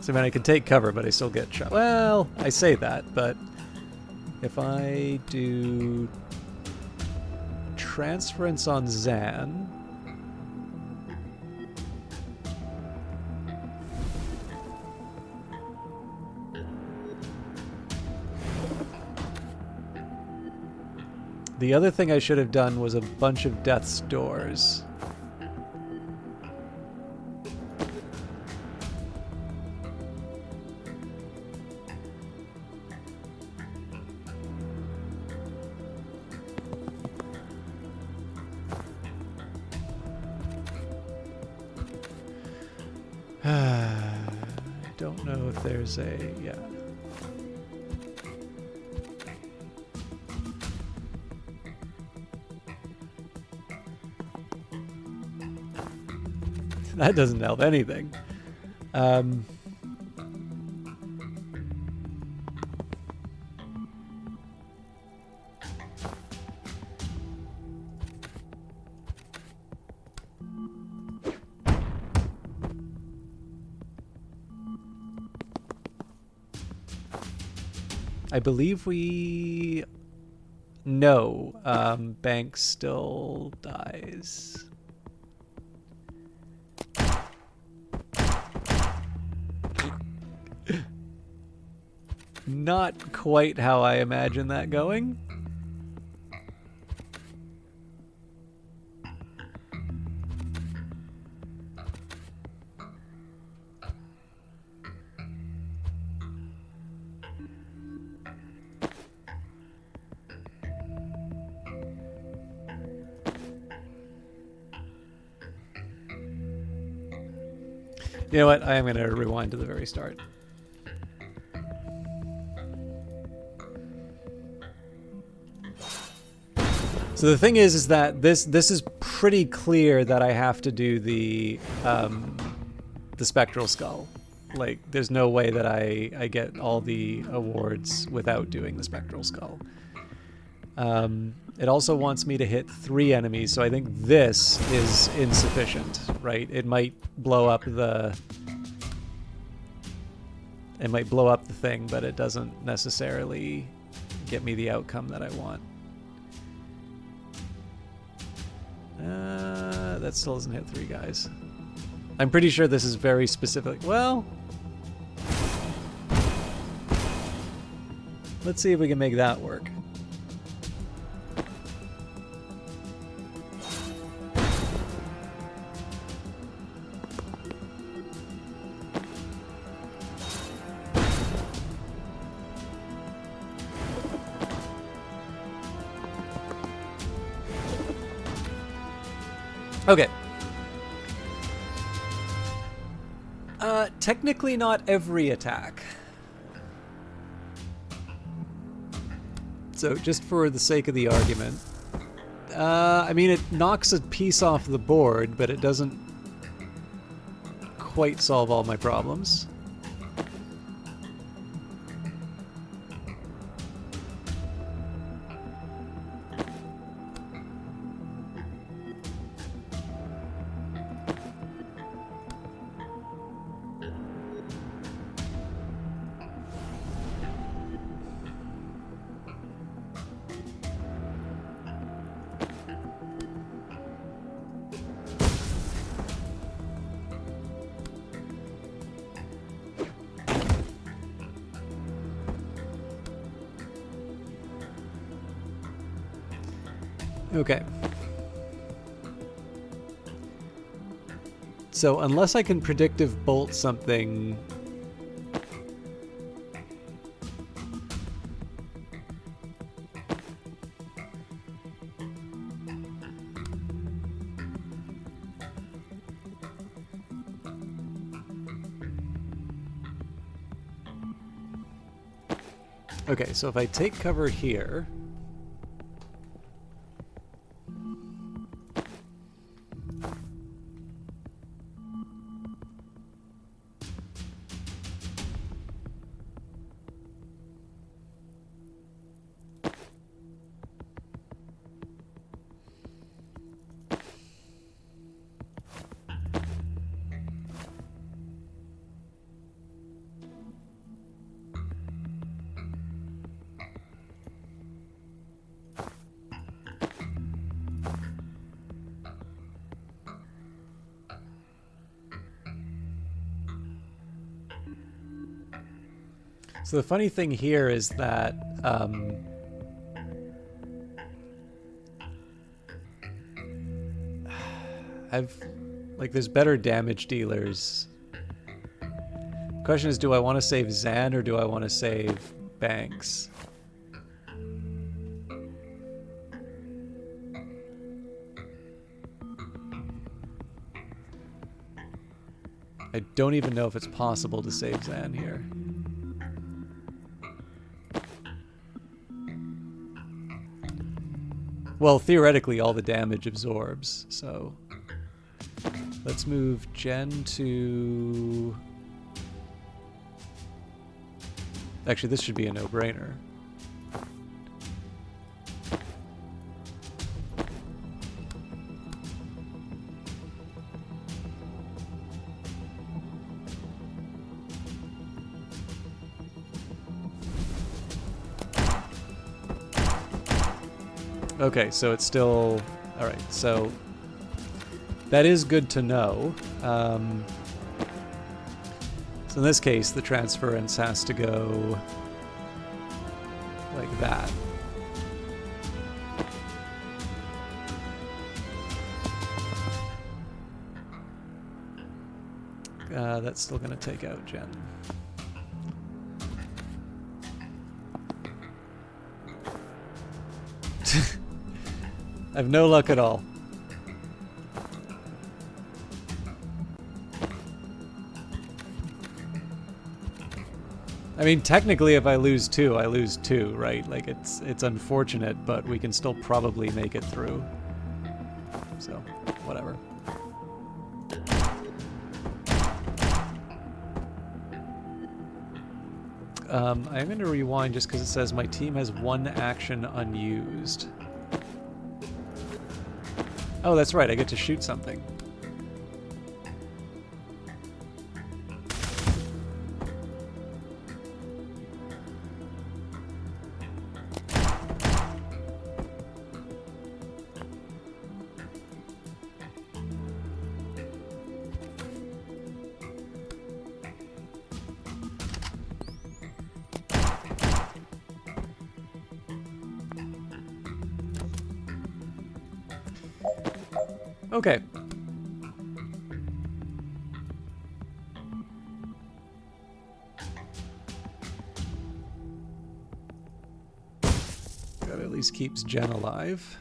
So, I mean, I can take cover, but I still get shot. Well, I say that, but if I do transference on Zan, the other thing I should have done was a bunch of Death's Doors. I don't know if there's a... yeah. That doesn't help anything. I believe we... No, Banks still dies. Not quite how I imagine that going. You know what? I am going to rewind to the very start. So the thing is that this is pretty clear that I have to do the Spectral Skull. Like, there's no way that I get all the awards without doing the Spectral Skull. It also wants me to hit 3 enemies, so I think this is insufficient, right? It might blow up the... It might blow up the thing, but it doesn't necessarily get me the outcome that I want. That still doesn't hit 3 guys. I'm pretty sure this is very specific. Well... Let's see if we can make that work. Okay. Technically not every attack. So just for the sake of the argument, I mean, it knocks a piece off the board, but it doesn't quite solve all my problems. Okay. So unless I can predictive bolt something... Okay, so if I take cover here... So the funny thing here is that there's better damage dealers. The question is, do I want to save Zan or do I want to save Banks? I don't even know if it's possible to save Zan here. Well, theoretically, all the damage absorbs, so... Let's move Jen to... Actually, this should be a no-brainer. Okay, so it's still... Alright, so... That is good to know. So in this case, the transference has to go... like that. That's still going to take out Jen. I have no luck at all. I mean, technically, if I lose two, I lose two, right? Like, it's unfortunate, but we can still probably make it through. So, whatever. I'm going to rewind just because it says my team has one action unused. Oh, that's right, I get to shoot something. Okay. That at least keeps Jen alive.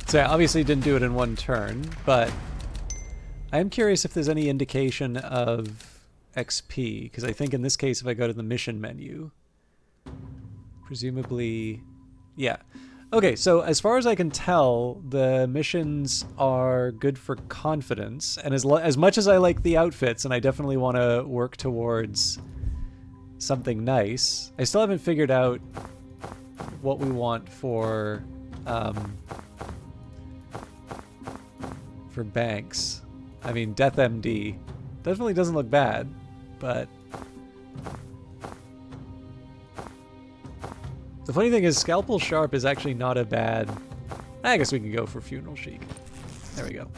So I obviously didn't do it in one turn, but I am curious if there's any indication of XP, because I think in this case if I go to the mission menu, presumably, yeah. Okay, so as far as I can tell, the missions are good for confidence, and as much as I like the outfits, and I definitely want to work towards something nice, I still haven't figured out what we want for Banks. I mean, Death MD definitely doesn't look bad, but the funny thing is Scalpel Sharp is actually not a bad... I guess we can go for Funeral Chic. There we go.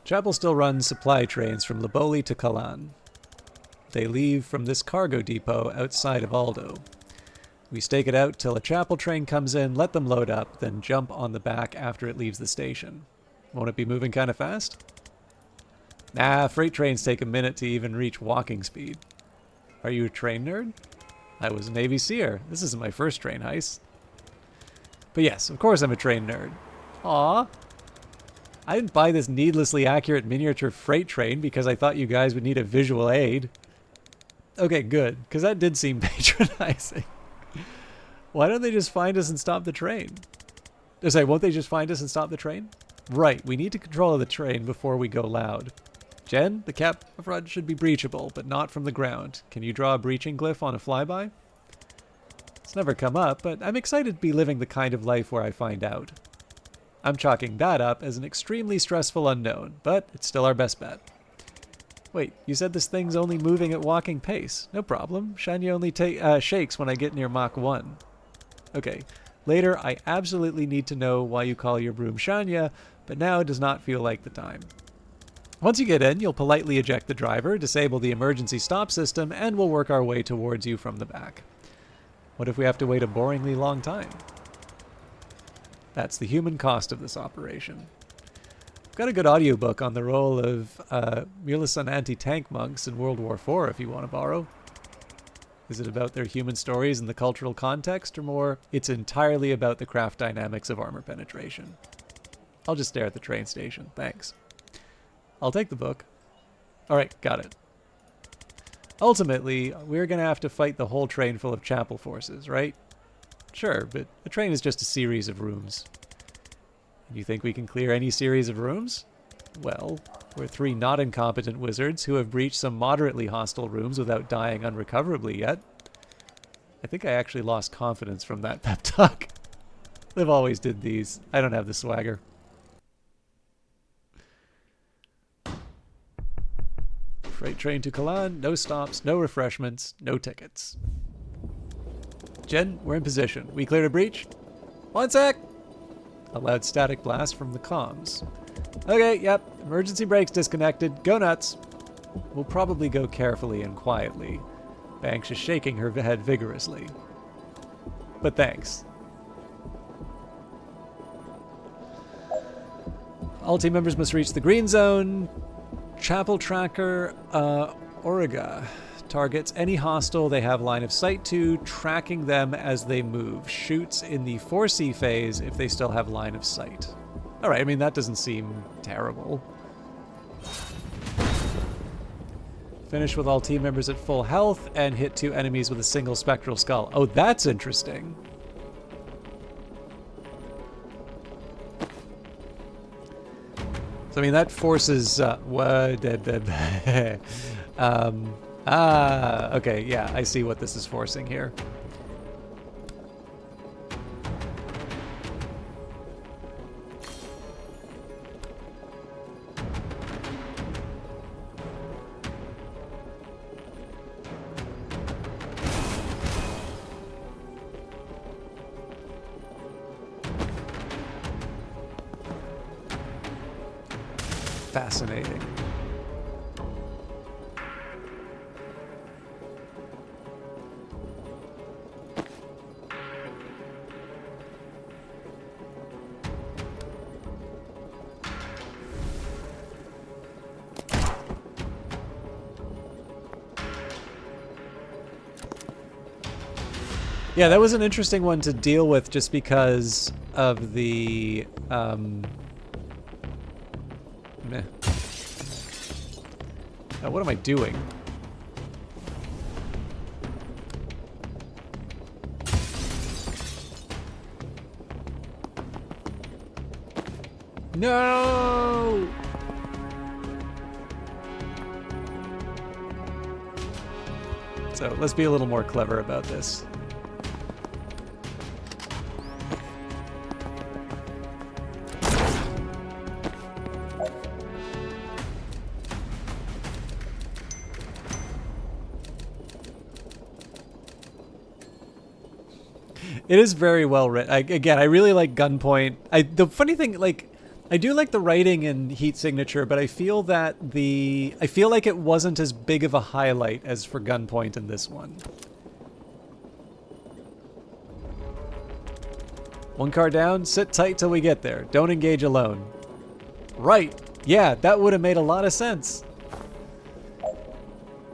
Chapel still runs supply trains from Liboli to Kalan. They leave from this cargo depot outside of Aldo. We stake it out till a Chapel train comes in, let them load up, then jump on the back after it leaves the station. Won't it be moving kind of fast? Nah, freight trains take a minute to even reach walking speed. Are you a train nerd? I was a Navy SEER. This isn't my first train heist. But yes, of course I'm a train nerd. Aww. I didn't buy this needlessly accurate miniature freight train because I thought you guys would need a visual aid. Okay, good, because that did seem patronizing. Why don't they just find us and stop the train? Say, won't they just find us and stop the train? Right, we need to control the train before we go loud. Jen, the cap front should be breachable, but not from the ground. Can you draw a breaching glyph on a flyby? It's never come up, but I'm excited to be living the kind of life where I find out. I'm chalking that up as an extremely stressful unknown, but it's still our best bet. Wait, you said this thing's only moving at walking pace. No problem. Shanya only shakes when I get near Mach 1. Okay, later I absolutely need to know why you call your broom Shanya, but now it does not feel like the time. Once you get in, you'll politely eject the driver, disable the emergency stop system, and we'll work our way towards you from the back. What if we have to wait a boringly long time? That's the human cost of this operation. I've got a good audiobook on the role of Murlasan anti-tank monks in World War IV if you want to borrow. Is it about their human stories and the cultural context, or more, it's entirely about the craft dynamics of armor penetration? I'll just stare at the train station, thanks. I'll take the book. Alright, got it. Ultimately, we're going to have to fight the whole train full of chapel forces, right? Sure, but a train is just a series of rooms. You think we can clear any series of rooms? Well, we're 3 not incompetent wizards who have breached some moderately hostile rooms without dying unrecoverably yet. I think I actually lost confidence from that pep talk. Liv always did these. I don't have the swagger. Freight train to Kalan, no stops, no refreshments, no tickets. Jen, we're in position. We cleared a breach? 1 sec! A loud static blast from the comms. Okay, yep. Emergency brakes disconnected. Go nuts. We'll probably go carefully and quietly. Banks is shaking her head vigorously. But thanks. All team members must reach the green zone. Chapel tracker, Auriga. Targets any hostile they have line of sight to, tracking them as they move. Shoots in the 4C phase if they still have line of sight. Alright, I mean, that doesn't seem terrible. Finish with all team members at full health and hit 2 enemies with a single spectral skull. Oh, that's interesting. So, I mean, that forces... okay, yeah, I see what this is forcing here. Fascinating. Yeah, that was an interesting one to deal with just because of the, meh. What am I doing? No! So let's be a little more clever about this. It is very well written. Again, I really like Gunpoint. The funny thing, like, I do like the writing in Heat Signature, but I feel that I feel like it wasn't as big of a highlight as for Gunpoint in this one. One car down, sit tight till we get there. Don't engage alone. Right. Yeah, that would have made a lot of sense.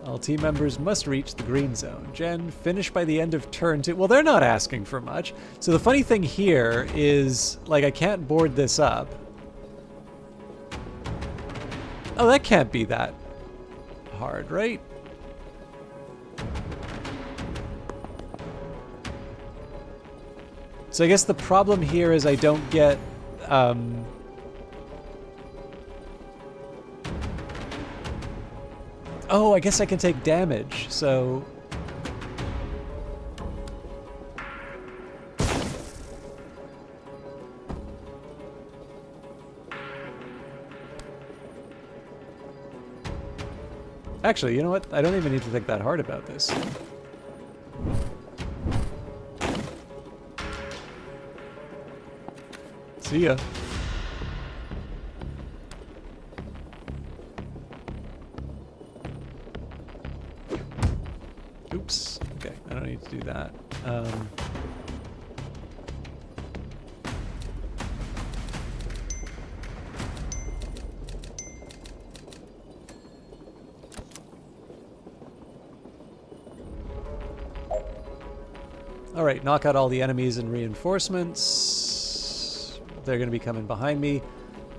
All team members must reach the green zone. Jen, finish by the end of turn 2. Well, they're not asking for much. So the funny thing here is, like, I can't board this up. Oh, that can't be that hard, right? So I guess the problem here is I don't get... Oh, I guess I can take damage, so... Actually, you know what? I don't even need to think that hard about this. See ya. Oops. Okay, I don't need to do that. Alright, knock out all the enemies and reinforcements. They're going to be coming behind me.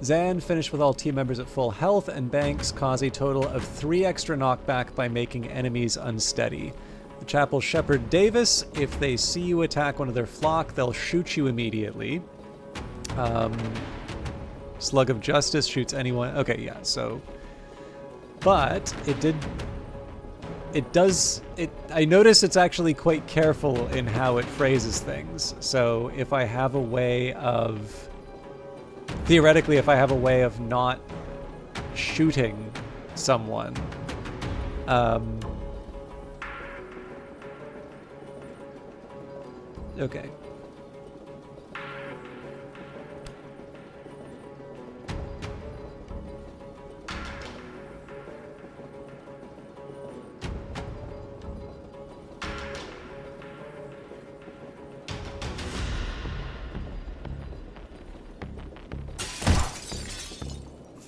Zan finished with all team members at full health, and Banks cause a total of 3 extra knockback by making enemies unsteady. The Chapel Shepherd Davis, if they see you attack one of their flock, they'll shoot you immediately. Slug of Justice shoots anyone. Okay, yeah, so... But I notice it's actually quite careful in how it phrases things. So if I have a way of... Theoretically, if I have a way of not shooting someone, okay.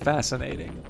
Fascinating.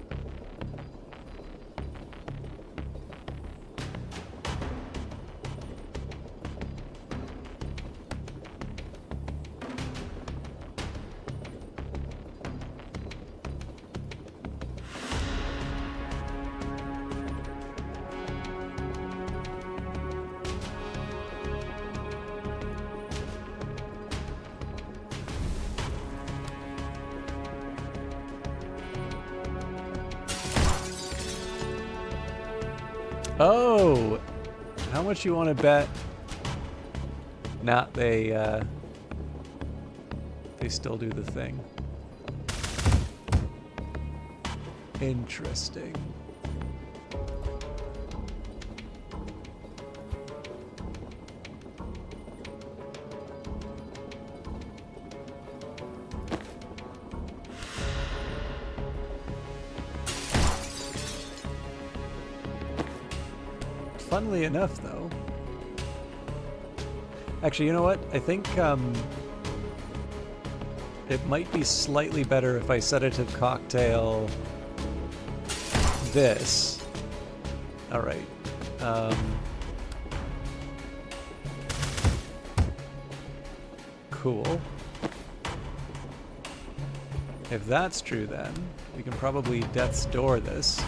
Oh, how much you want to bet? Nah, they still do the thing. Interesting. Funnily enough, though... Actually, you know what? I think, it might be slightly better if I sedative cocktail this. Alright. Cool. If that's true, then, we can probably Death's Door this.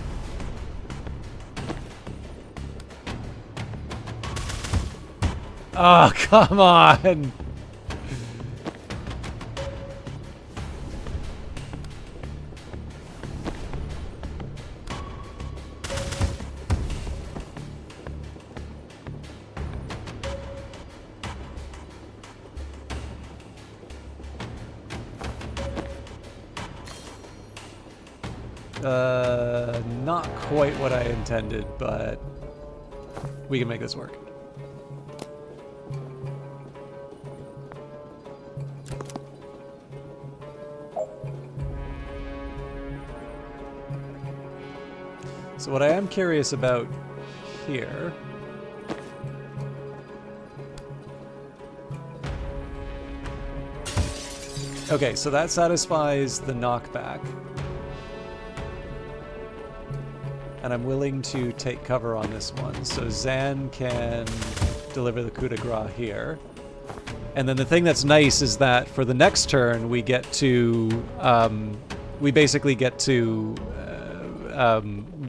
Oh, come on! Not quite what I intended, but we can make this work. So what I am curious about here... Okay, so that satisfies the knockback. And I'm willing to take cover on this one. So Zan can deliver the coup de grace here. And then the thing that's nice is that for the next turn, we get to... we basically get to...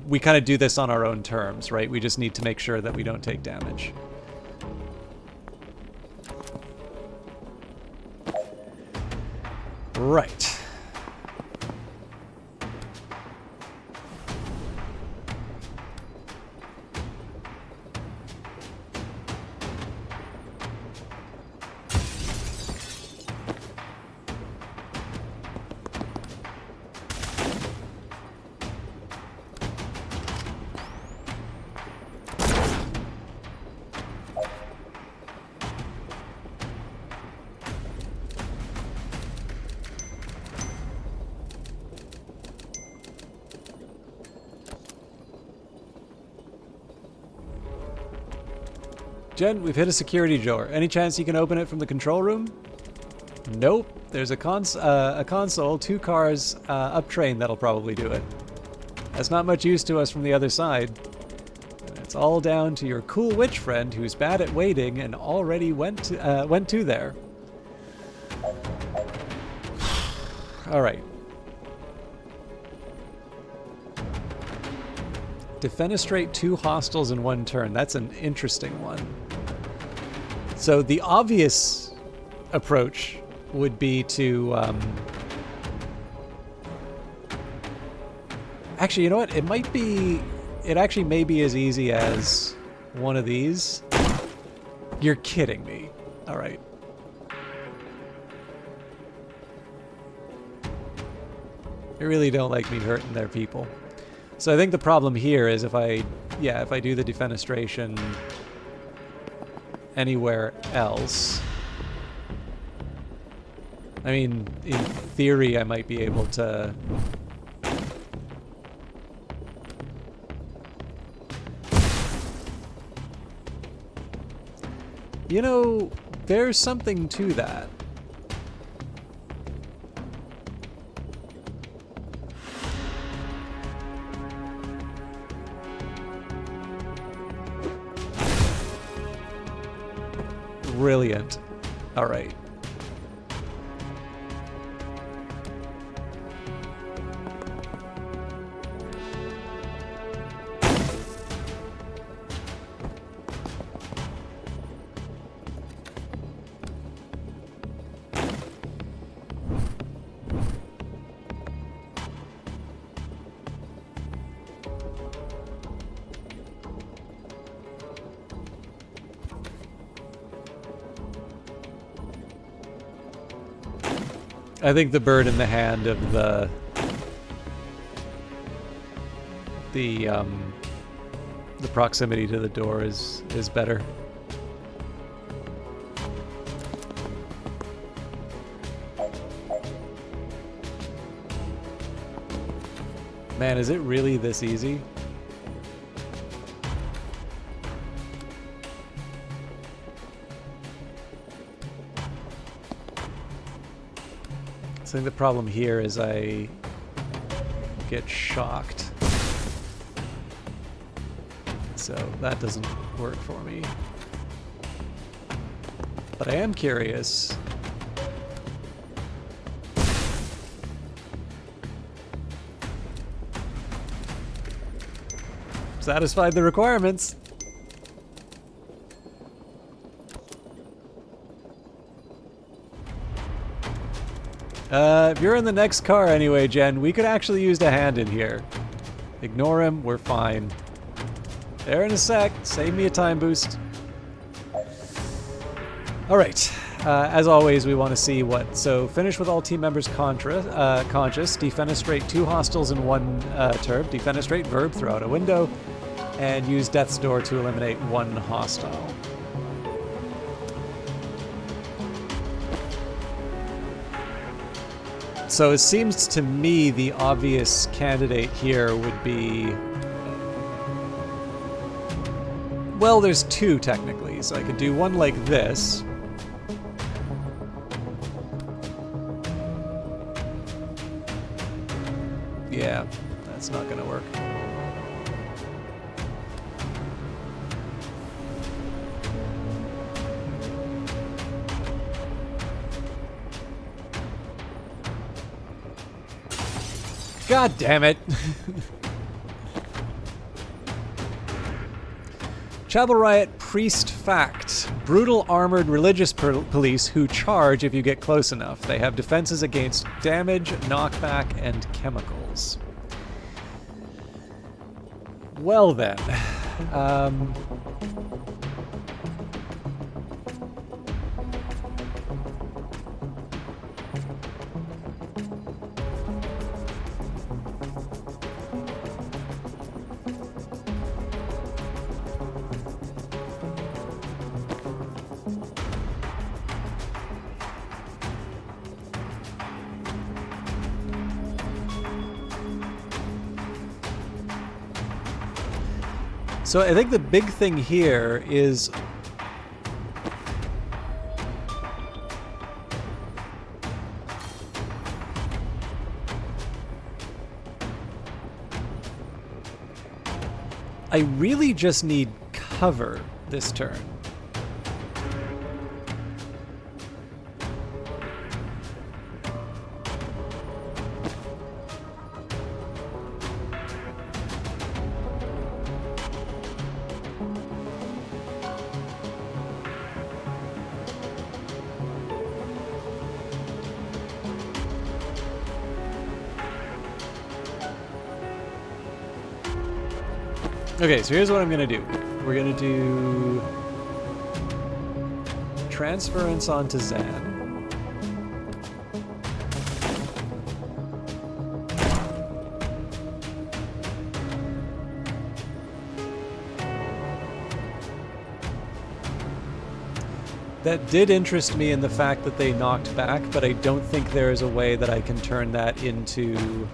we kind of do this on our own terms, right? We just need to make sure that we don't take damage. Right. Jen, we've hit a security door. Any chance you can open it from the control room? Nope. There's a console, 2 cars, up train that'll probably do it. That's not much use to us from the other side. And it's all down to your cool witch friend who's bad at waiting and already went to there. All right. Defenestrate 2 hostiles in 1 turn. That's an interesting one. So the obvious approach would be to... Actually, you know what? It might be... It actually may be as easy as one of these. You're kidding me. All right. They really don't like me hurting their people. So I think the problem here is if I do the defenestration anywhere else. I mean, in theory, I might be able to... You know, there's something to that. Brilliant. All right. I think the bird in the hand of the proximity to the door is better. Man, is it really this easy? I think the problem here is I get shocked. So that doesn't work for me. But I am curious. Satisfied the requirements. If you're in the next car anyway, Jen, we could actually use a hand in here. Ignore him, we're fine. There in a sec, save me a time boost. Alright, as always, we want to see what... So, finish with all team members conscious, defenestrate 2 hostiles in 1 turn, defenestrate verb, throw out a window, and use Death's Door to eliminate 1 hostile. So it seems to me the obvious candidate here would be... Well, there's 2 technically, so I could do one like this. Yeah, that's not gonna work. God damn it. Chapel Riot, Priest fact, brutal armored religious police who charge if you get close enough. They have defenses against damage, knockback, and chemicals. Well then, so I think the big thing here is I really just need cover this turn. Okay, so here's what I'm gonna do. We're gonna do transference onto Zan. That did interest me in the fact that they knocked back, but I don't think there is a way that I can turn that into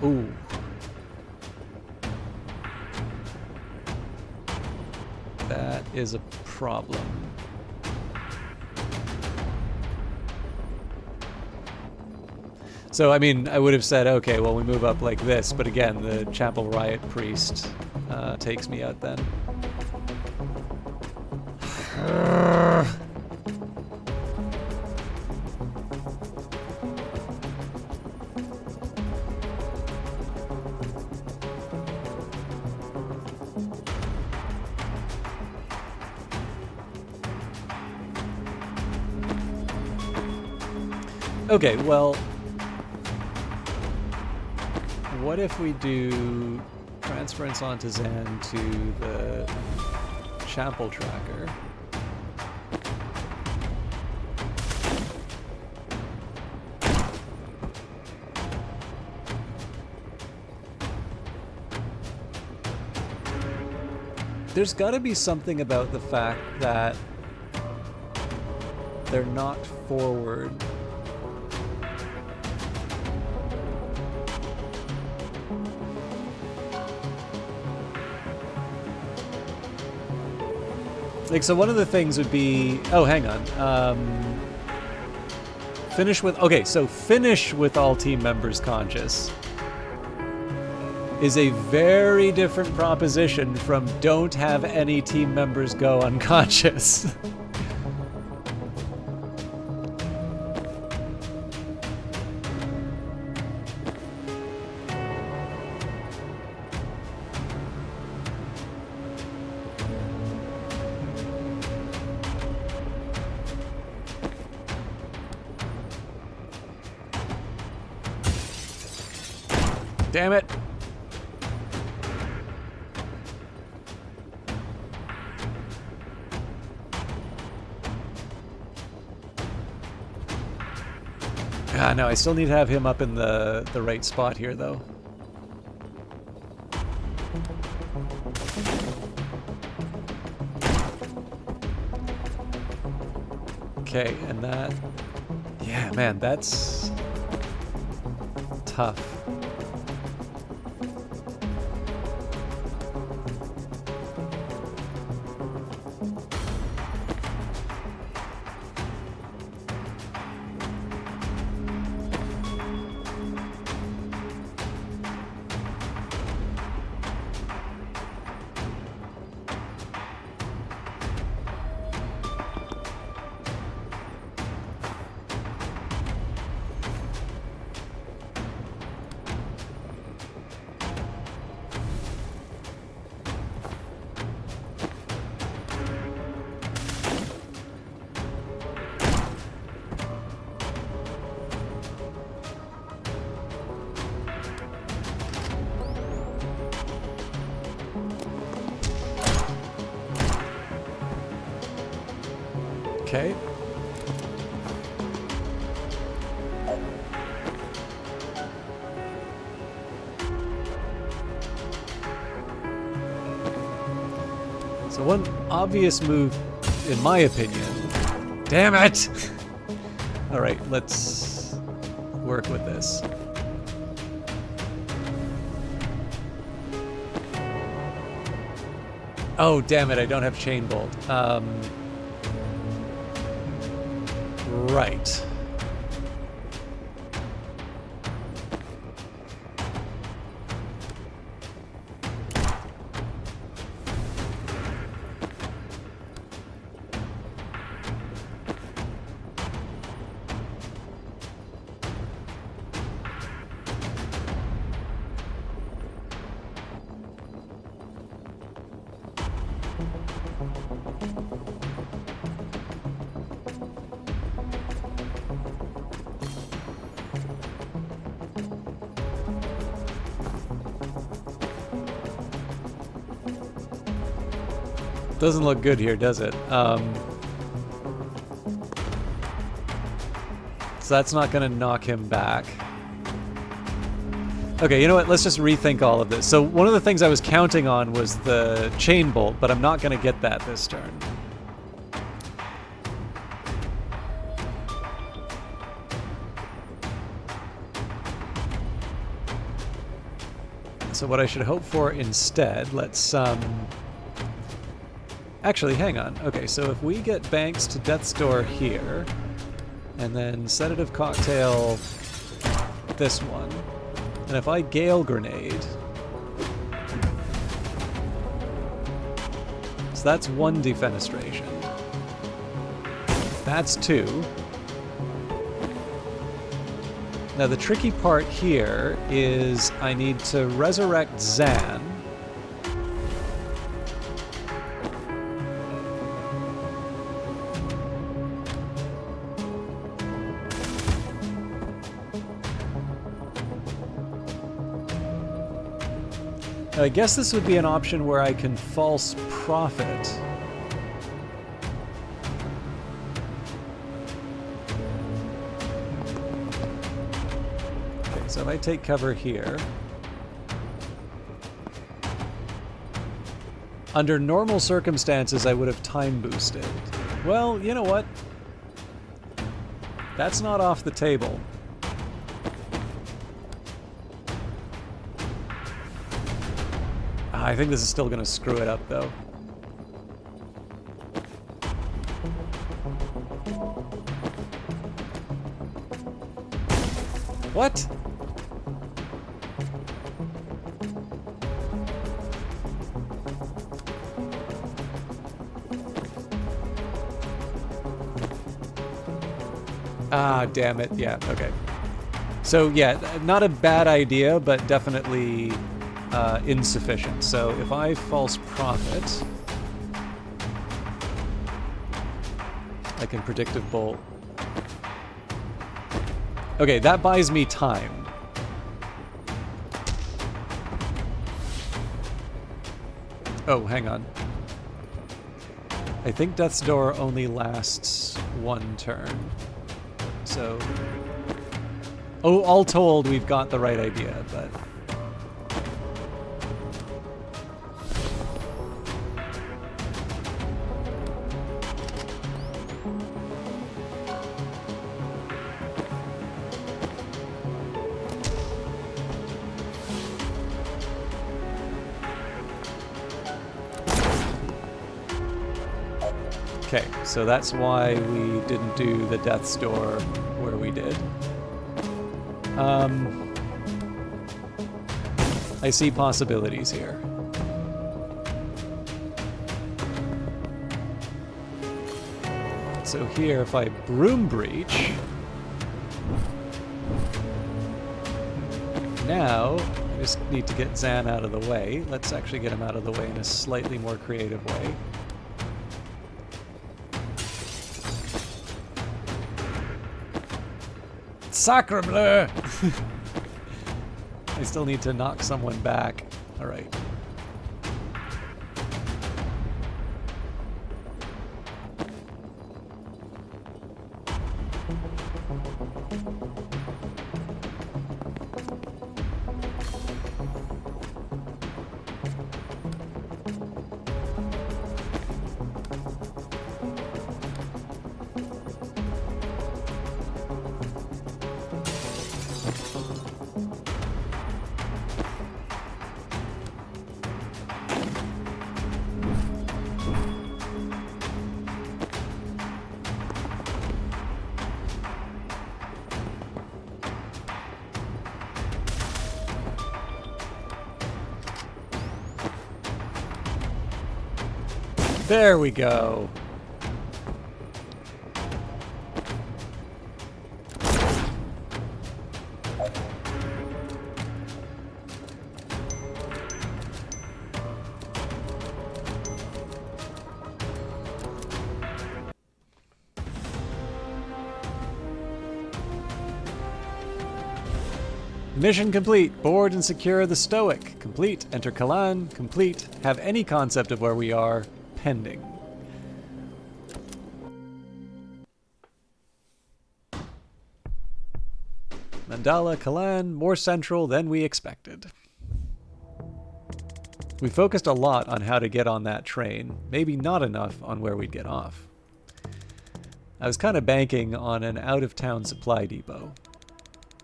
ooh. That is a problem. So, I mean, I would have said, okay, well, we move up like this, but again, the Chapel Riot Priest takes me out then. Okay, well, what if we do transference onto Zan to the Chapel Tracker? There's got to be something about the fact that they're not forward. Like, so one of the things would be, oh, hang on. Finish with, okay, so finish with all team members conscious is a very different proposition from don't have any team members go unconscious. Damn it. Ah, no, I still need to have him up in the right spot here, though. Okay, and that... Yeah, man, that's... tough. Okay. So one obvious move, in my opinion... Damn it! Alright, let's work with this. Oh, damn it, I don't have Chain Bolt. Right. Doesn't look good here, does it? So that's not going to knock him back. Okay, you know what? Let's just rethink all of this. So one of the things I was counting on was the Chain Bolt, but I'm not going to get that this turn. So what I should hope for instead, let's... Actually, hang on. Okay, so if we get Banks to Death's Door here, and then Sedative Cocktail this one, and if I Gale Grenade... So that's one defenestration. That's two. Now the tricky part here is I need to resurrect Zan. I guess this would be an option where I can False Prophet. Okay, so if I take cover here... Under normal circumstances, I would have time boosted. Well, you know what? That's not off the table. I think this is still going to screw it up, though. What? Ah, damn it. Yeah, okay. So, yeah, not a bad idea, but definitely... insufficient. So if I False Prophet, I can Predictive Bolt. Okay, that buys me time. Oh, hang on. I think Death's Door only lasts one turn. So... Oh, all told, we've got the right idea, but... Okay, so that's why we didn't do the Death's Door where we did. I see possibilities here. So here, if I Broom Breach... Now, I just need to get Zan out of the way. Let's actually get him out of the way in a slightly more creative way. Sacre bleu! I still need to knock someone back. Alright. There we go. Mission complete. Board and secure the Stoic. Complete. Enter Kalan. Complete. Have any concept of where we are. Pending. Mandala, Kalan, more central than we expected. We focused a lot on how to get on that train. Maybe not enough on where we'd get off. I was kind of banking on an out-of-town supply depot.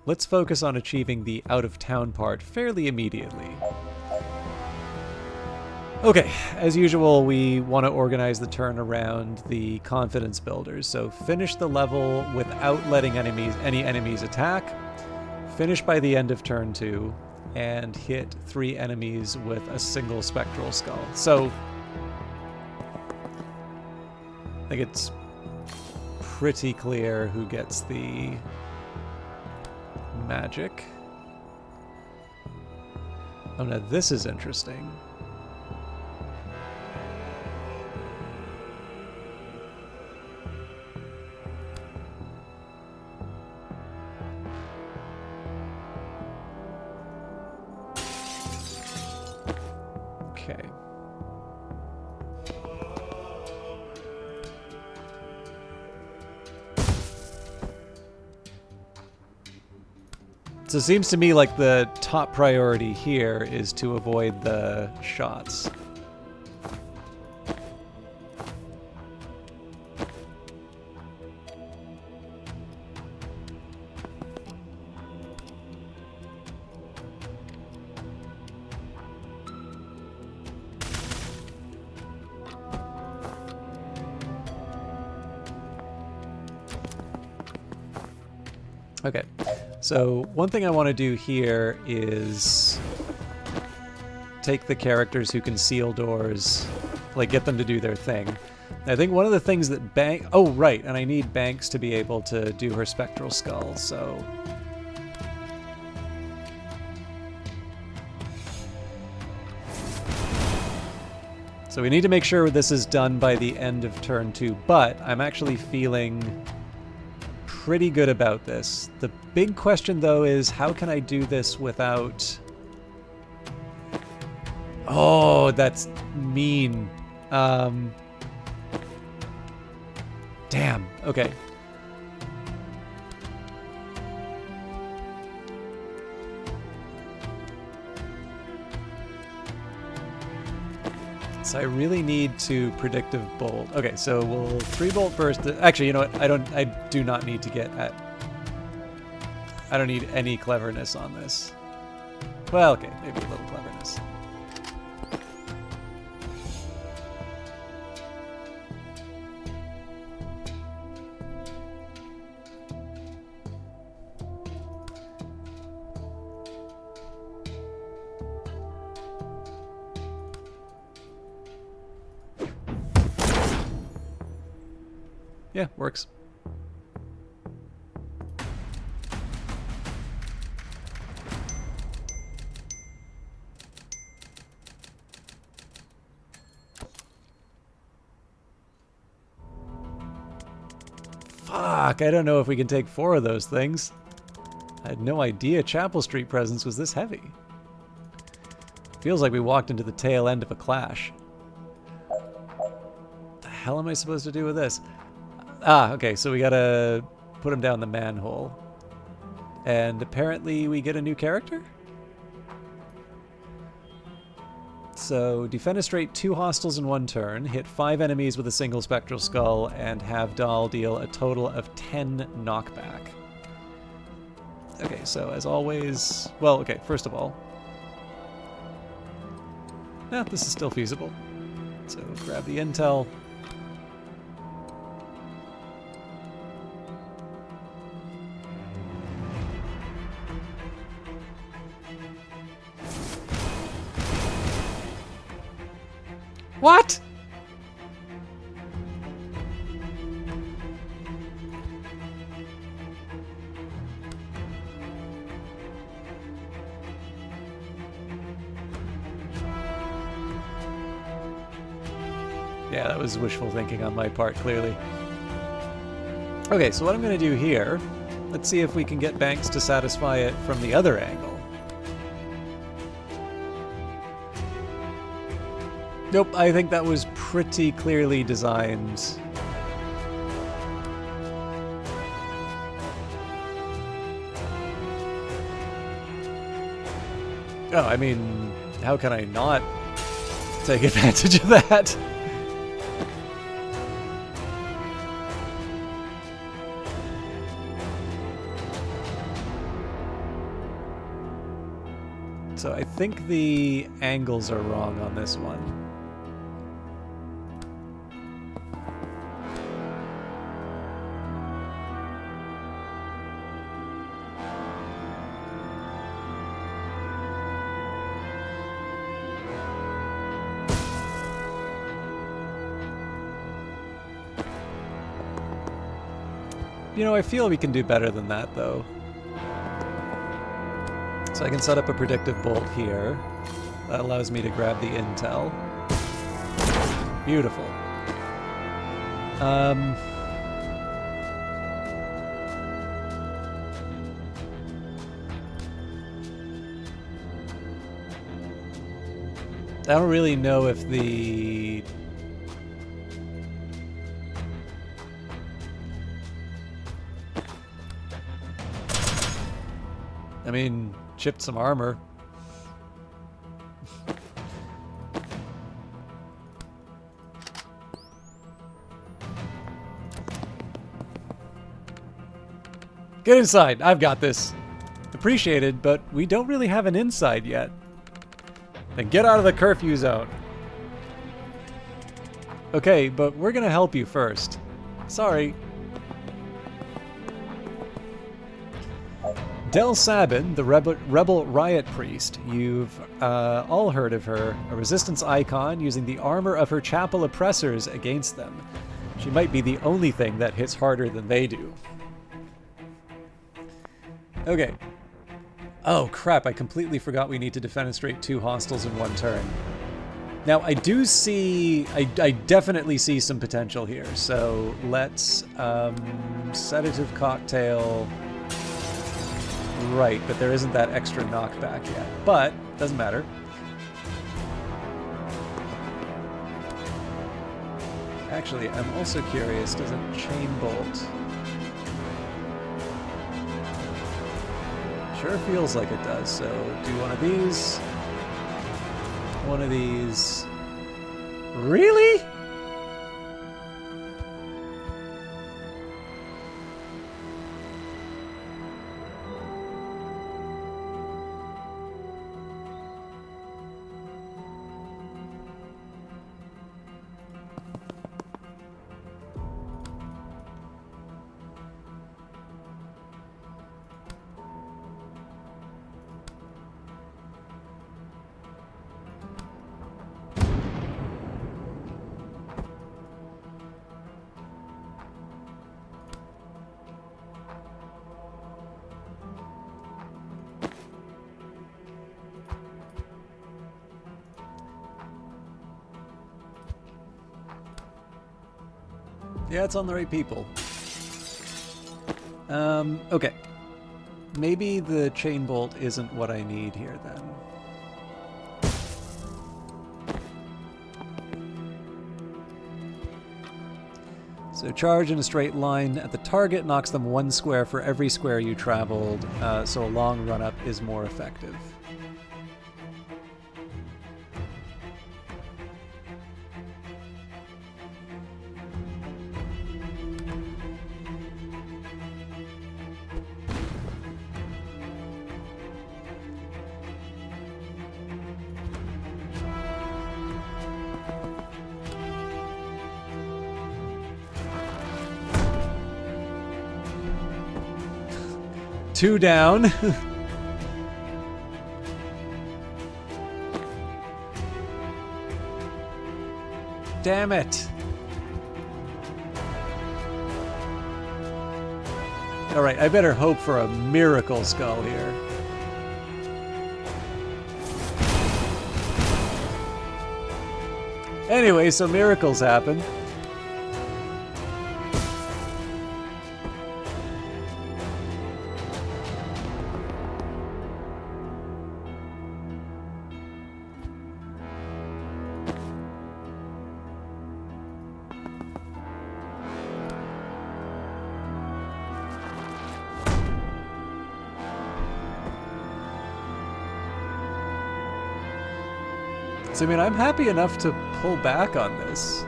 Let's focus on achieving the out-of-town part fairly immediately. Okay, as usual, we want to organize the turn around the confidence builders. So finish the level without letting any enemies attack. Finish by the end of turn 2, and hit 3 enemies with a single spectral skull. So I think it's pretty clear who gets the magic. Oh, now this is interesting. Okay. So it seems to me like the top priority here is to avoid the shots. Okay, so one thing I want to do here is take the characters who can seal doors, like get them to do their thing. I think one of the things that Bank... Oh, right, and I need Banks to be able to do her spectral skull, so... So we need to make sure this is done by the end of turn 2, but I'm actually feeling pretty good about this. The big question, though, is how can I do this without... Oh, that's mean. Damn. Okay. So I really need to predictive bolt. Okay, so we'll 3-bolt burst. Actually, you know what? I do not need to get at... I don't need any cleverness on this. Well, okay, maybe a little cleverness. Yeah, works. Fuck, I don't know if we can take 4 of those things. I had no idea Chapel Street presence was this heavy. Feels like we walked into the tail end of a clash. What the hell am I supposed to do with this? Ah, okay, so we gotta put him down the manhole. And apparently we get a new character? So, defenestrate 2 hostiles in 1 turn, hit 5 enemies with a single spectral skull, and have Dahl deal a total of 10 knockback. Okay, so as always... Well, okay, first of all... this is still feasible. So, grab the intel... What? Yeah, that was wishful thinking on my part, clearly. Okay, so what I'm going to do here, let's see if we can get Banks to satisfy it from the other angle. Nope, I think that was pretty clearly designed. Oh, I mean, how can I not take advantage of that? So I think the angles are wrong on this one. You know, I feel we can do better than that, though. So I can set up a predictive bolt here. That allows me to grab the intel. Beautiful. I don't really know if the... I mean, chipped some armor. Get inside. I've got this. Appreciated, but we don't really have an inside yet. Then get out of the curfew zone. Okay, but we're gonna help you first. Sorry. Del Sabin, the rebel riot priest. You've all heard of her, a resistance icon using the armor of her chapel oppressors against them. She might be the only thing that hits harder than they do. Okay. Oh crap, I completely forgot we need to defenestrate 2 hostiles in 1 turn. Now I do see, I definitely see some potential here, so let's, sedative cocktail... Right, but there isn't that extra knockback yet. But, doesn't matter. Actually, I'm also curious, does a chain bolt... Sure feels like it does, so do one of these. One of these. Really? Yeah, it's on the right people. Okay. Maybe the chain bolt isn't what I need here, then. So charge in a straight line at the target knocks them 1 square for every square you traveled, so a long run-up is more effective. Two down. Damn it. Alright, I better hope for a miracle skull here. Anyway, so miracles happen. So, I mean, I'm happy enough to pull back on this.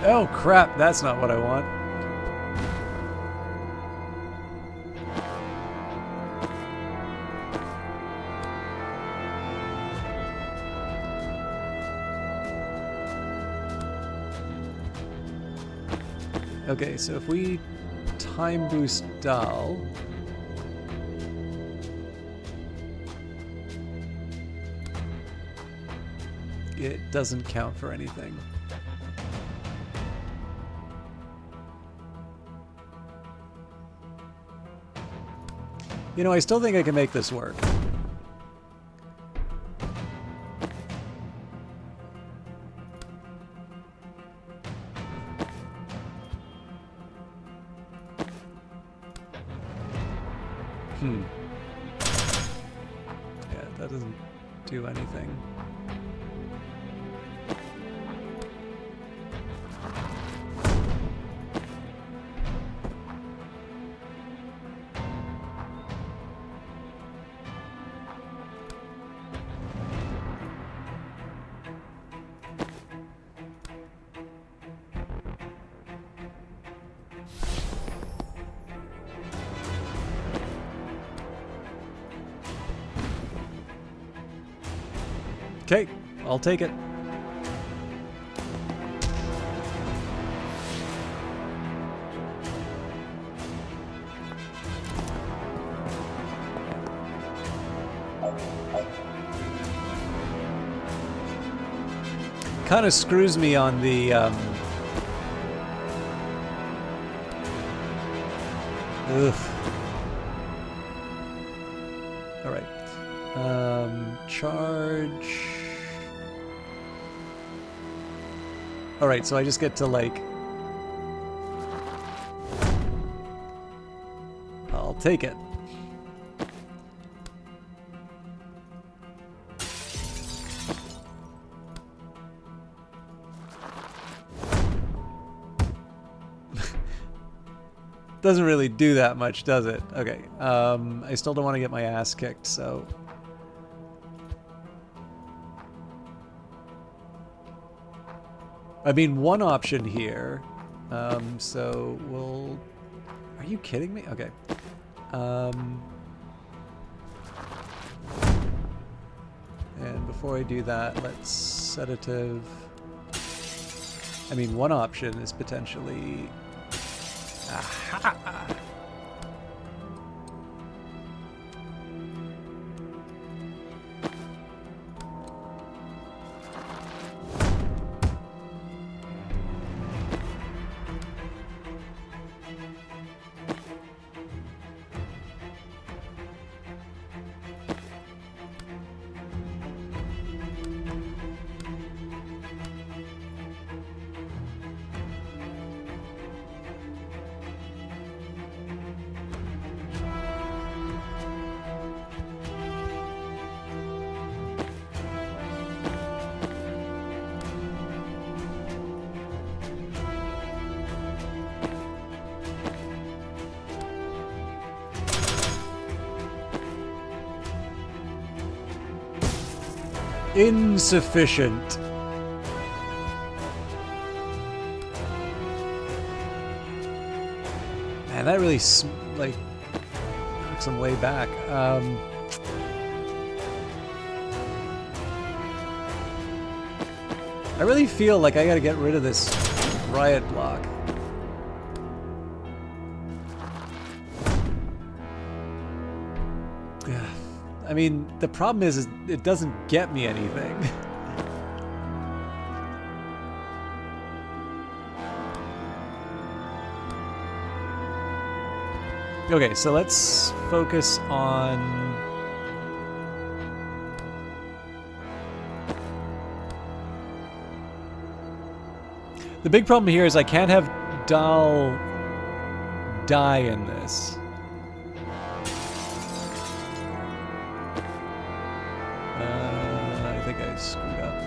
Oh, crap. That's not what I want. Okay, so if we time boost Dal... it doesn't count for anything. You know, I still think I can make this work. Yeah, that doesn't do anything. Okay, I'll take it. Kind of screws me on the all right. Charge. All right, so I just get to like. I'll take it. Doesn't really do that much, does it? Okay. I still don't want to get my ass kicked, so. I mean, one option here. So we'll. Are you kidding me? Okay. And before I do that, let's sedative. I mean, one option is potentially. Aha! Insufficient. Man, that really like took some way back. I really feel like I gotta get rid of this riot block. Yeah. I mean, the problem is it doesn't get me anything. Okay, so let's focus on... The big problem here is I can't have Dal die in this. I think I screwed up.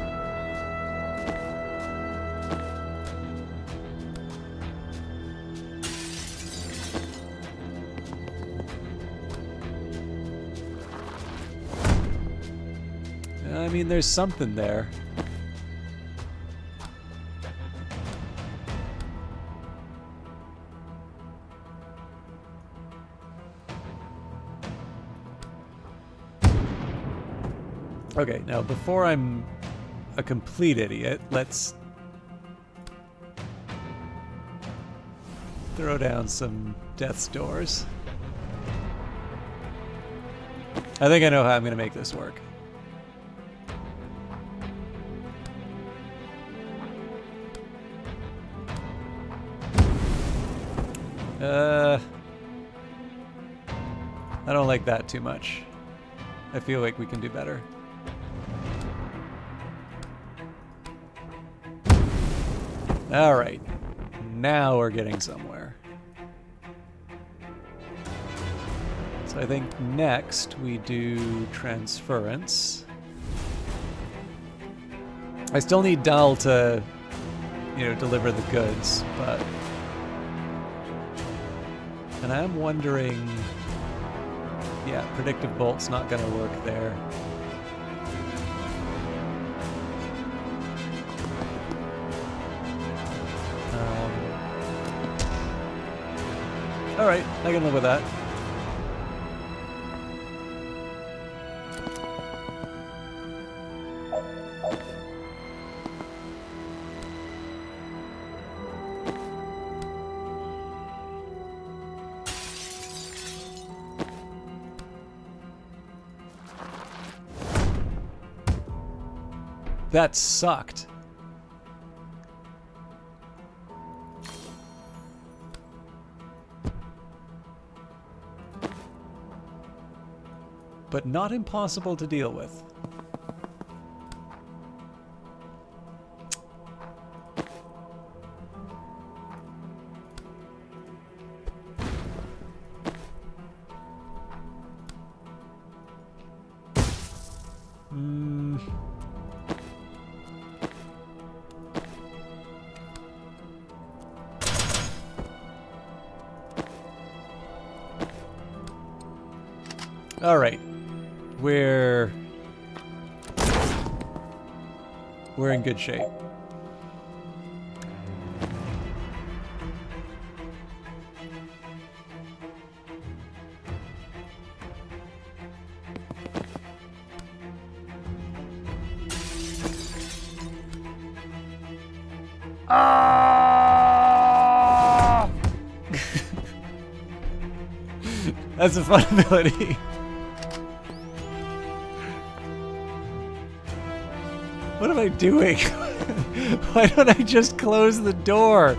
I mean, there's something there. Okay, now before I'm a complete idiot, let's throw down some death's doors. I think I know how I'm going to make this work. I don't like that too much. I feel like we can do better. Alright, now we're getting somewhere. So I think next we do transference. I still need Dal to, you know, deliver the goods, but... And I'm wondering... Yeah, predictive bolt's not gonna work there. Alright, I can live with that. That sucked. But not impossible to deal with. All right. We're in good shape. Ah! That's a fun ability. What am I doing? Why don't I just close the door?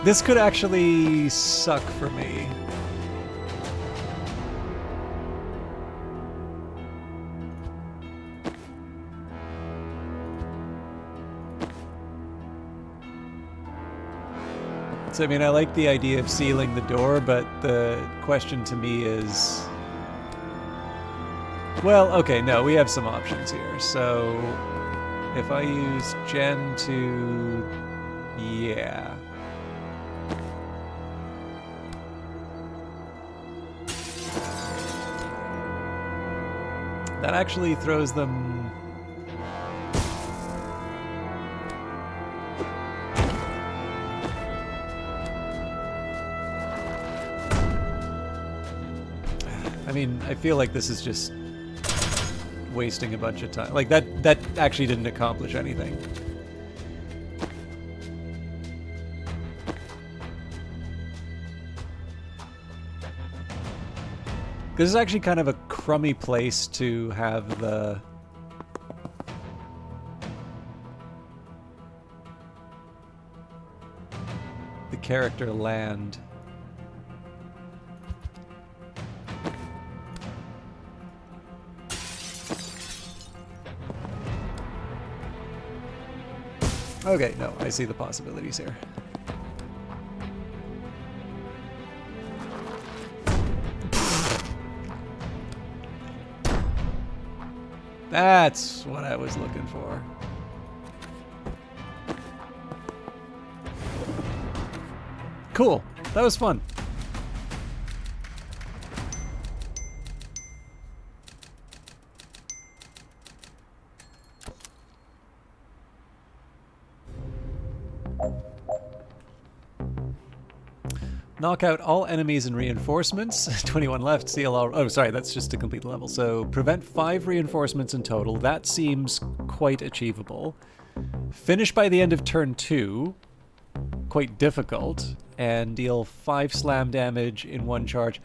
This could actually suck for me. So, I mean, I like the idea of sealing the door, but the question to me is... Well, okay, no, we have some options here. So, if I use Gen to... Yeah. That actually throws them... I mean, I feel like this is just wasting a bunch of time. Like, that actually didn't accomplish anything. This is actually kind of a crummy place to have the character land. Okay, no, I see the possibilities here. That's what I was looking for. Cool. That was fun. Knock out all enemies and reinforcements. 21 left. Seal all... Oh, sorry, that's just to complete the level. So prevent 5 reinforcements in total. That seems quite achievable. Finish by the end of turn 2. Quite difficult. And deal 5 slam damage in 1 charge.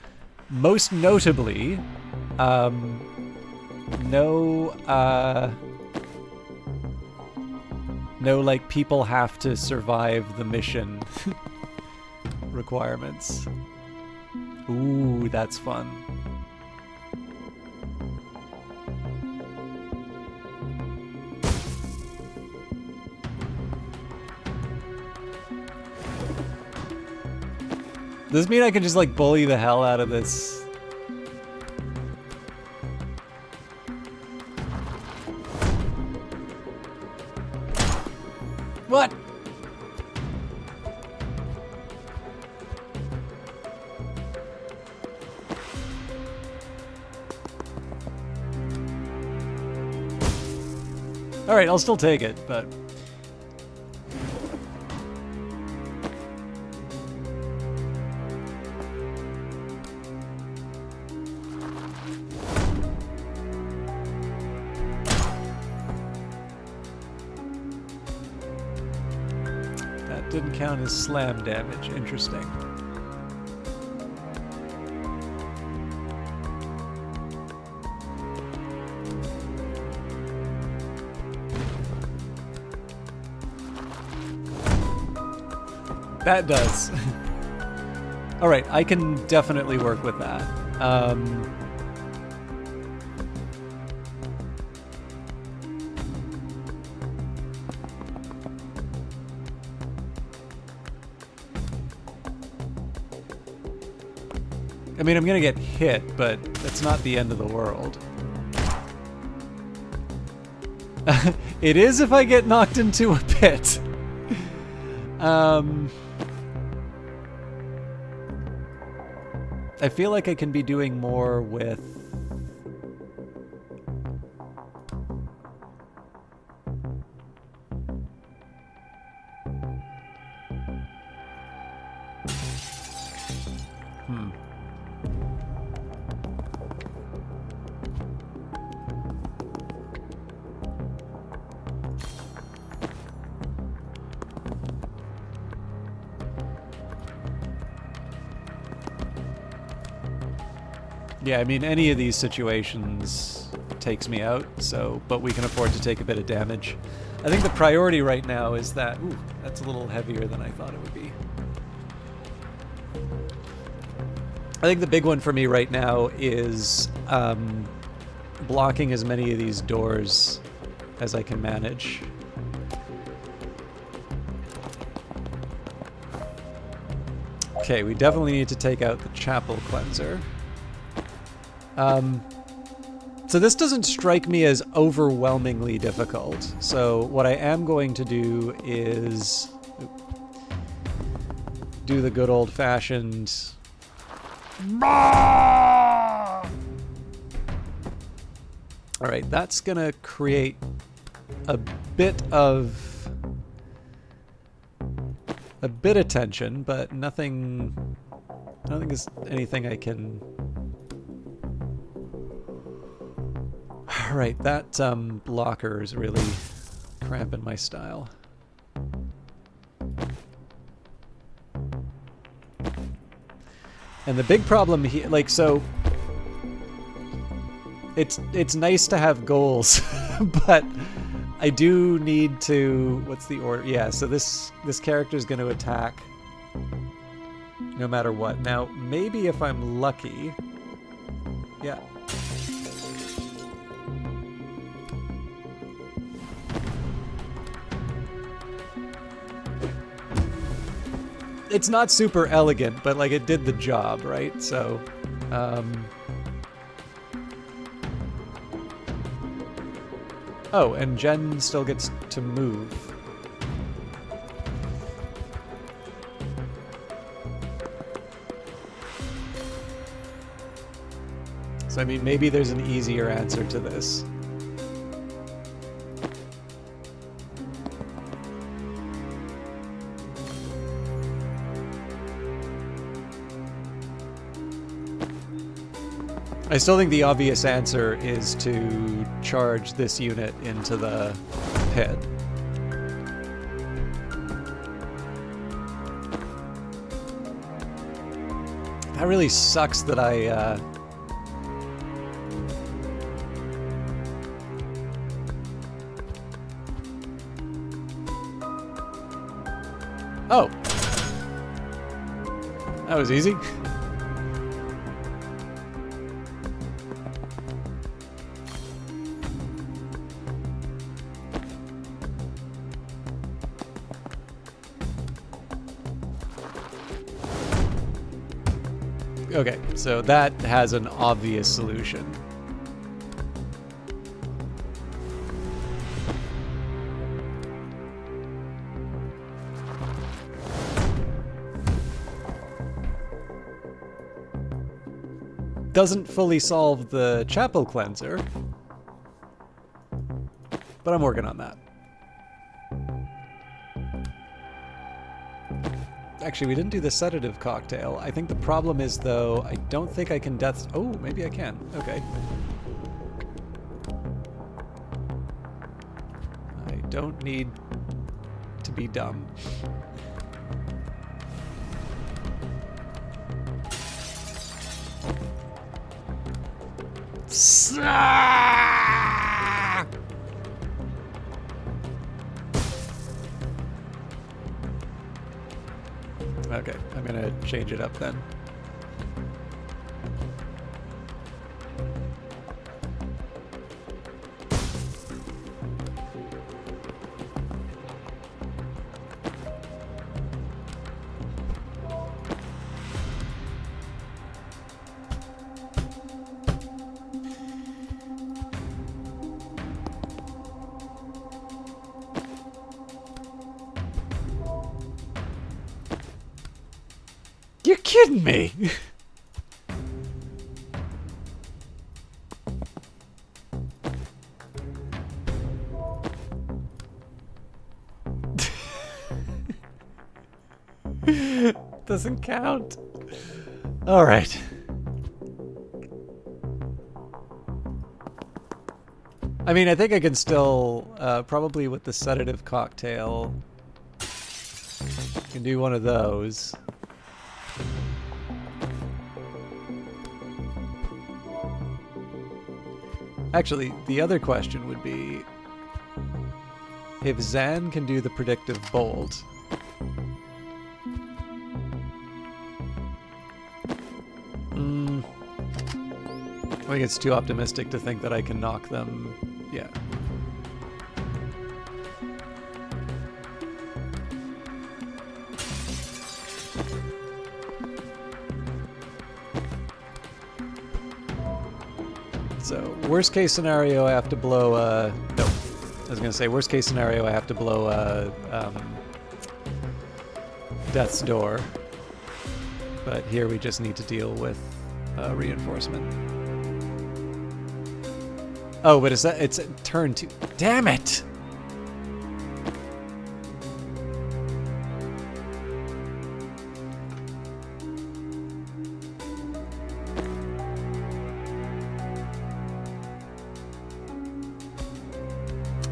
Most notably, no, like, people have to survive the mission requirements. Ooh, that's fun. Does this mean I can just, like, bully the hell out of this? What? Alright, I'll still take it, but... didn't count as slam damage. Interesting. That does. Alright, I can definitely work with that. I mean, I'm gonna get hit, but that's not the end of the world. It is if I get knocked into a pit. I feel like I can be doing more with... Yeah, I mean, any of these situations takes me out, so, but we can afford to take a bit of damage. I think the priority right now is that... Ooh, that's a little heavier than I thought it would be. I think the big one for me right now is blocking as many of these doors as I can manage. Okay, we definitely need to take out the chapel cleanser. So this doesn't strike me as overwhelmingly difficult. So what I am going to do is do the good old-fashioned... Alright, that's gonna create a bit of tension, but nothing... I don't think there's anything I can... All right, that blocker is really cramping my style. And the big problem here, like, so it's nice to have goals, but I do need to, what's the order? Yeah, so this character is going to attack no matter what. Now, maybe if I'm lucky, yeah. It's not super elegant, but like it did the job, right? So, oh, and Jen still gets to move. So I mean, maybe there's an easier answer to this. I still think the obvious answer is to charge this unit into the pit. That really sucks that I... Oh! That was easy. Okay, so that has an obvious solution. Doesn't fully solve the chapel cleanser, but I'm working on that. Actually, we didn't do the sedative cocktail. I think the problem is, though, I don't think I can death... Oh, maybe I can. Okay. I don't need to be dumb. Okay, I'm gonna change it up then. You're kidding me! Doesn't count. All right. I mean, I think I can still, probably with the sedative cocktail, can do one of those. Actually, the other question would be, if Zan can do the predictive bolt, I think it's too optimistic to think that I can knock them. Yeah. So, worst case scenario, I have to blow a... No. I was gonna say, worst case scenario, I have to blow a... Death's Door. But here we just need to deal with reinforcement. Oh, but is that... It's turn 2. Damn it!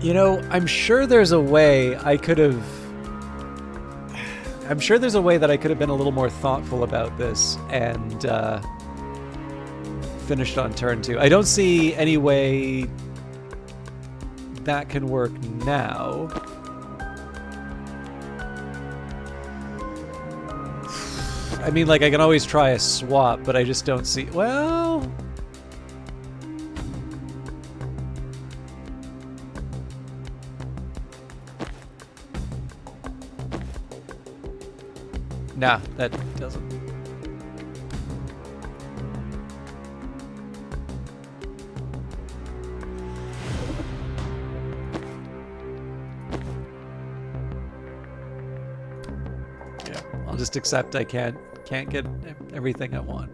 You know, I'm sure there's a way I could have... I'm sure there's a way that I could have been a little more thoughtful about this and finished on turn 2. I don't see any way that can work now. I mean, like, I can always try a swap, but I just don't see... Well... Nah, that doesn't. Yeah, I'll just accept I can't get everything I want.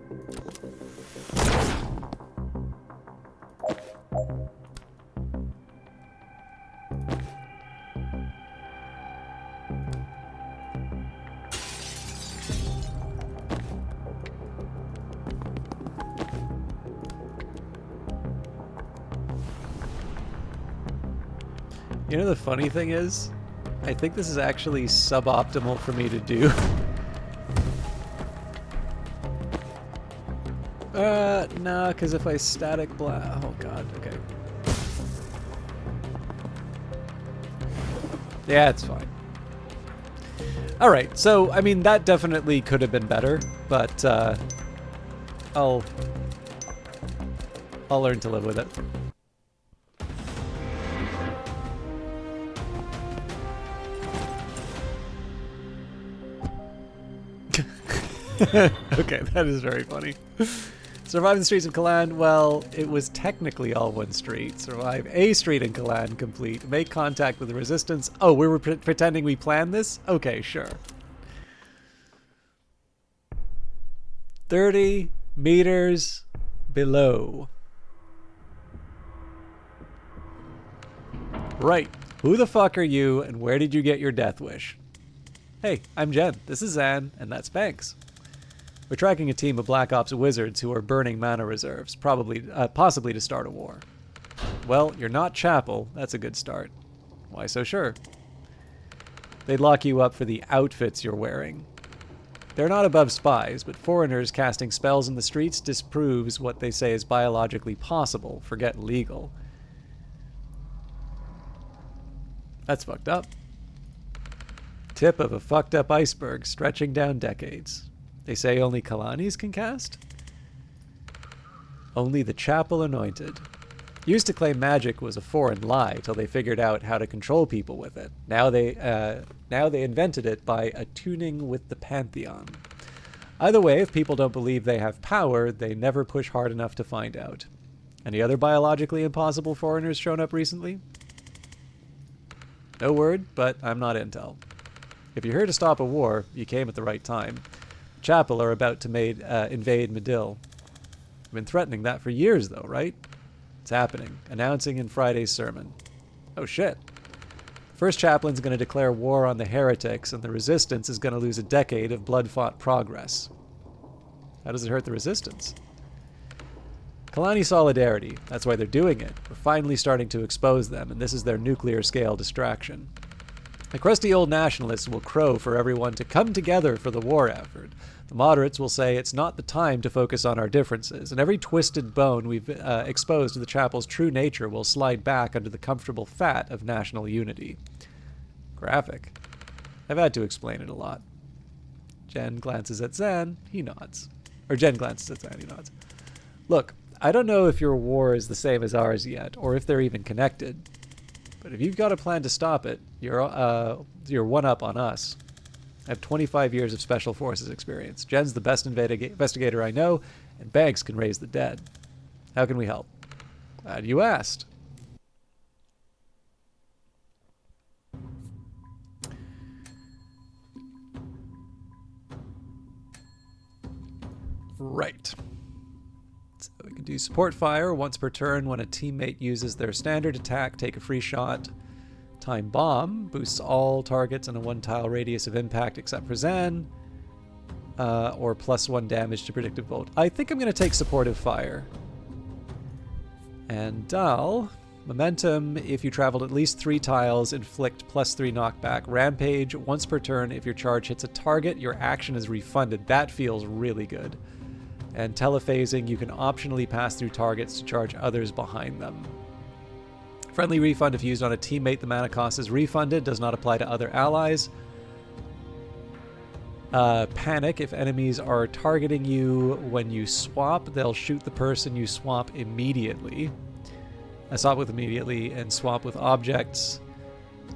You know, the funny thing is, I think this is actually suboptimal for me to do. Nah, because if I static blast... Oh god, okay. Yeah, it's fine. Alright, so, I mean, that definitely could have been better, but, I'll learn to live with it. Okay, that is very funny. Survive the streets of Kalan. Well, it was technically all one street. Survive a street in Kalan complete. Make contact with the resistance. Oh, we were pretending we planned this? Okay, sure. 30 meters below. Right. Who the fuck are you, and where did you get your death wish? Hey, I'm Jen. This is Zan, and that's Banks. We're tracking a team of Black Ops wizards who are burning mana reserves, possibly to start a war. Well, you're not Chapel. That's a good start. Why so sure? They'd lock you up for the outfits you're wearing. They're not above spies, but foreigners casting spells in the streets disproves what they say is biologically possible. Forget legal. That's fucked up. Tip of a fucked up iceberg stretching down decades. They say only Kalanis can cast? Only the Chapel Anointed. Used to claim magic was a foreign lie till they figured out how to control people with it. Now they invented it by attuning with the Pantheon. Either way, if people don't believe they have power, they never push hard enough to find out. Any other biologically impossible foreigners shown up recently? No word, but I'm not intel. If you're here to stop a war, you came at the right time. Chapel are about to invade Medill. I've been threatening that for years, though, right? It's happening. Announcing in Friday's sermon. Oh, shit. First chaplain's going to declare war on the heretics, and the resistance is going to lose a decade of blood-fought progress. How does it hurt the resistance? Kalani solidarity. That's why they're doing it. We're finally starting to expose them, and this is their nuclear-scale distraction. The crusty old nationalists will crow for everyone to come together for the war effort. The moderates will say it's not the time to focus on our differences, and every twisted bone we've exposed to the Chapel's true nature will slide back under the comfortable fat of national unity. Graphic. I've had to explain it a lot. Jen glances at Zan, he nods. Or Jen glances at Zan, he nods. Look, I don't know if your war is the same as ours yet, or if they're even connected. But if you've got a plan to stop it, you're one up on us. I have 25 years of Special Forces experience. Jen's the best investigator I know, and Banks can raise the dead. How can we help? Glad you asked. Right. So we can do support fire once per turn when a teammate uses their standard attack, take a free shot. Time bomb boosts all targets in a 1-tile radius of impact except for Zan, or +1 damage to predictive bolt. I think I'm going to take supportive fire. And Dal, Momentum, if you traveled at least 3 tiles, inflict +3 knockback. Rampage, once per turn, if your charge hits a target, your action is refunded. That feels really good. And telephasing, you can optionally pass through targets to charge others behind them. Friendly refund, if used on a teammate, the mana cost is refunded, does not apply to other allies. Panic, if enemies are targeting you when you swap, they'll shoot the person you swap immediately. Swap with immediately and swap with objects.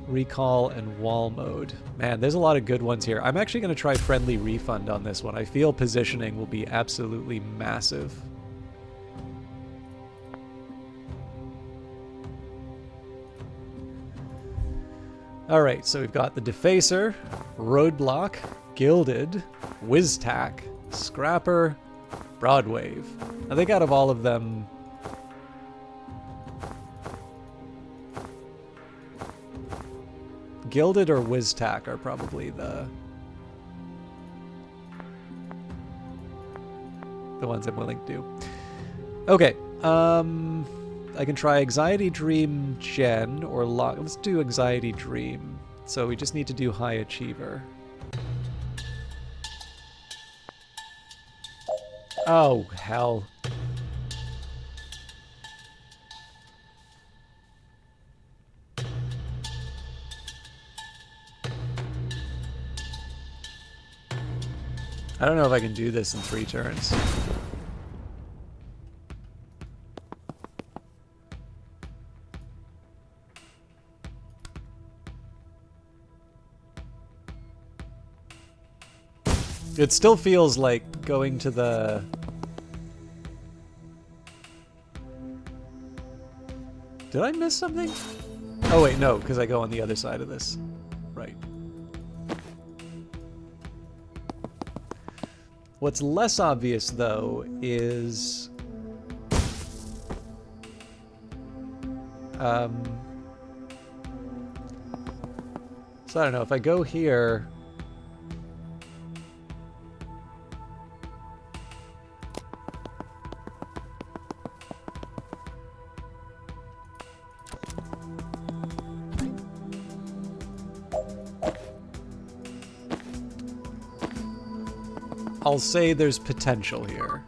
Recall and wall mode. Man, there's a lot of good ones here. I'm actually going to try friendly refund on this one. I feel positioning will be absolutely massive. Alright, so we've got the Defacer, Roadblock, Gilded, Wiztack, Scrapper, Broadwave. I think out of all of them, Gilded or Wiztack are probably the ones I'm willing to do. Okay, I can try Anxiety Dream Gen or Lock. Let's do Anxiety Dream. So we just need to do High Achiever. Oh, hell. I don't know if I can do this in 3 turns. It still feels like going to the... Did I miss something? Oh wait, no, because I go on the other side of this. Right. What's less obvious, though, is... So I don't know, if I go here... I'll say there's potential here.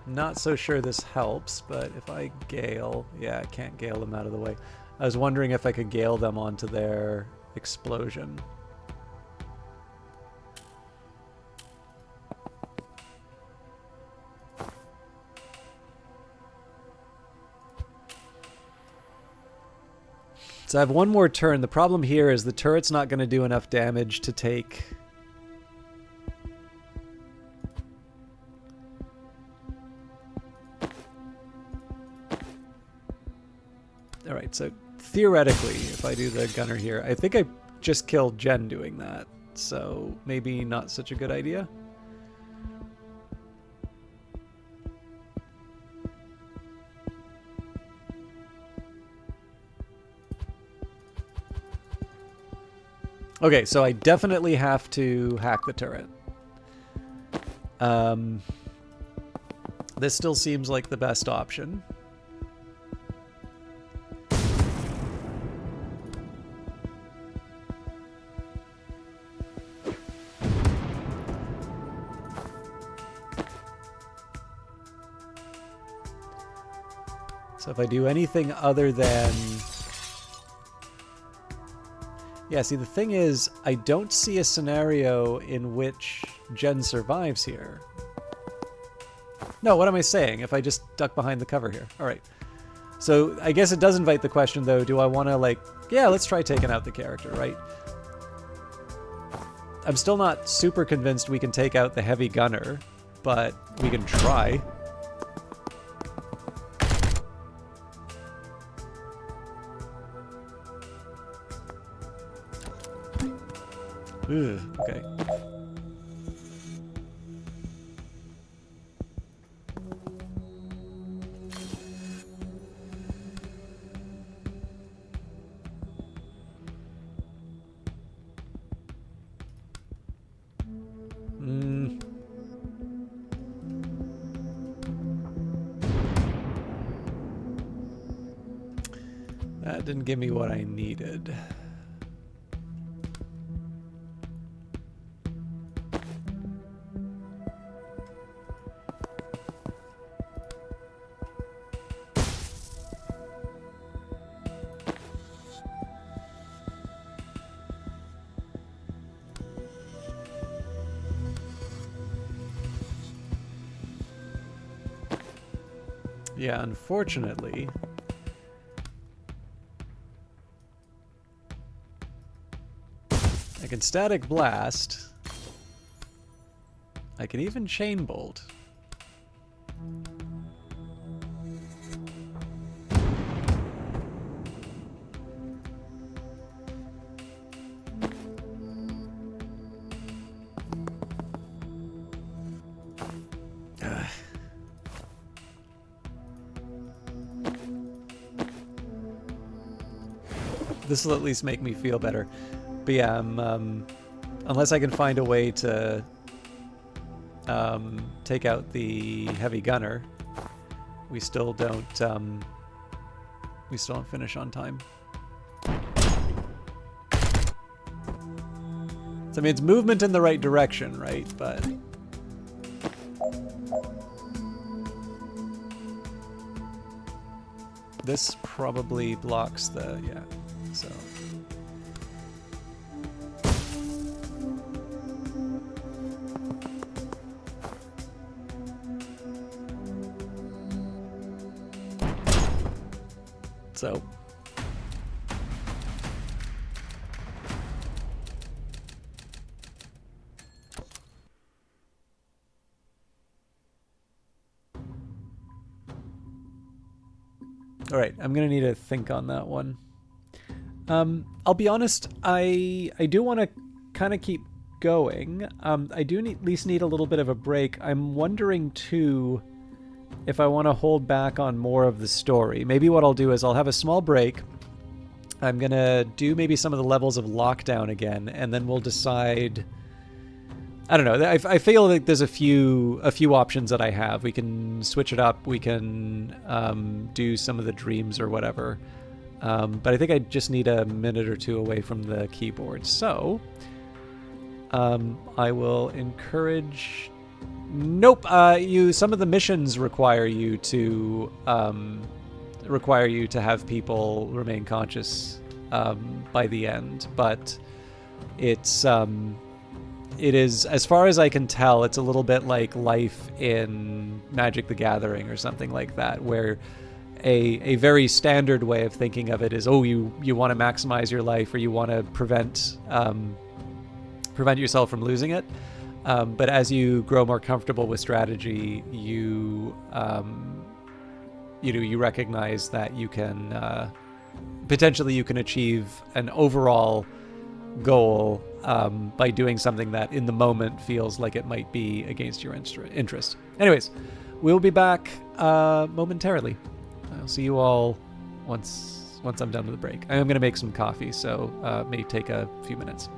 Not so sure this helps, but if I Gale... Yeah, I can't Gale them out of the way. I was wondering if I could Gale them onto their explosion. So I have one more turn. The problem here is the turret's not going to do enough damage to take... Alright, so theoretically, if I do the gunner here, I think I just killed Jen doing that, so maybe not such a good idea. Okay, so I definitely have to hack the turret. This still seems like the best option. So if I do anything other than... Yeah, see, the thing is, I don't see a scenario in which Jen survives here. No, what am I saying? If I just duck behind the cover here. All right. So I guess it does invite the question, though, do I want to, like, yeah, let's try taking out the character, right? I'm still not super convinced we can take out the heavy gunner, but we can try. Ugh, okay. That didn't give me what I needed. Yeah, unfortunately. I can static blast. I can even chain bolt. This will at least make me feel better. But yeah, unless I can find a way to take out the heavy gunner, we still don't finish on time. So I mean, it's movement in the right direction, right? But this probably blocks the, yeah, so. So. All right, I'm gonna need to think on that one. I'll be honest, I do want to kind of keep going. I do at least need a little bit of a break. I'm wondering too if I want to hold back on more of the story. Maybe what I'll do is I'll have a small break. I'm gonna do maybe some of the levels of lockdown again, and then we'll decide. I don't know. I feel like there's a few options that I have. We can switch it up. We can do some of the dreams or whatever. But I think I just need a minute or two away from the keyboard. So I will encourage. Nope. Some of the missions require you to have people remain conscious by the end, but it is, as far as I can tell, it's a little bit like life in Magic the Gathering or something like that, where a very standard way of thinking of it is, oh, you want to maximize your life, or you want to prevent yourself from losing it. But as you grow more comfortable with strategy, you recognize that you can potentially you can achieve an overall goal by doing something that in the moment feels like it might be against your interest. Anyways, we'll be back momentarily. I'll see you all once I'm done with the break. I am going to make some coffee, so may take a few minutes.